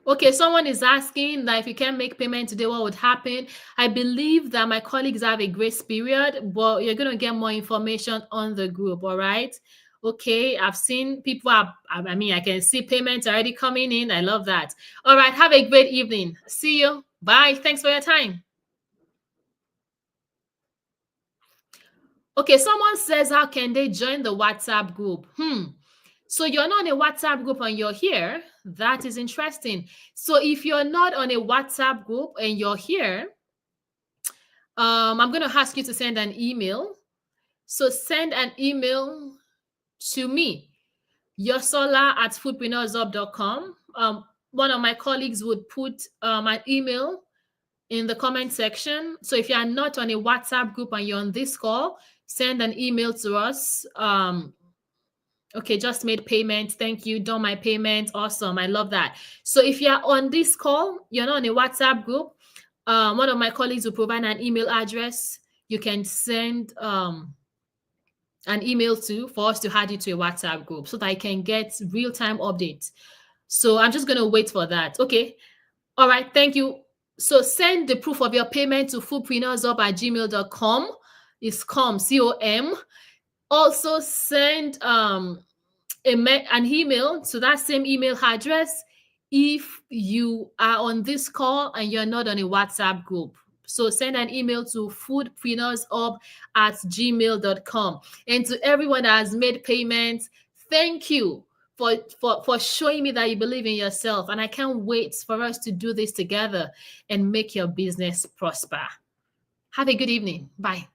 Okay, someone is asking that if you can't make payment today, what would happen? I believe that my colleagues have a grace period, but you're going to get more information on the group, all right? Okay, I've seen people, I can see payments already coming in. I love that. All right, have a great evening. See you. Bye. Thanks for your time. Okay, someone says, how can they join the WhatsApp group? So you're not on a WhatsApp group and you're here. That is interesting. So if you're not on a WhatsApp group and you're here, I'm going to ask you to send an email. So send an email to me, yosola@foodpreneurshub.com. One of my colleagues would put an email in the comment section. So if you are not on a WhatsApp group and you're on this call, send an email to us. Okay, just made payment. Thank you. Done my payment. Awesome. I love that. So if you're on this call, you're not on a WhatsApp group, one of my colleagues will provide an email address. You can send an email for us to add you to a WhatsApp group so that I can get real-time updates. So I'm just going to wait for that. Okay. All right. Thank you. So send the proof of your payment to foodpreneurshub@gmail.com. It's com. Also send an email to that same email address if you are on this call and you're not on a WhatsApp group. So send an email to foodpreneurshub@gmail.com. And to everyone that has made payments, thank you for showing me that you believe in yourself. And I can't wait for us to do this together and make your business prosper. Have a good evening. Bye.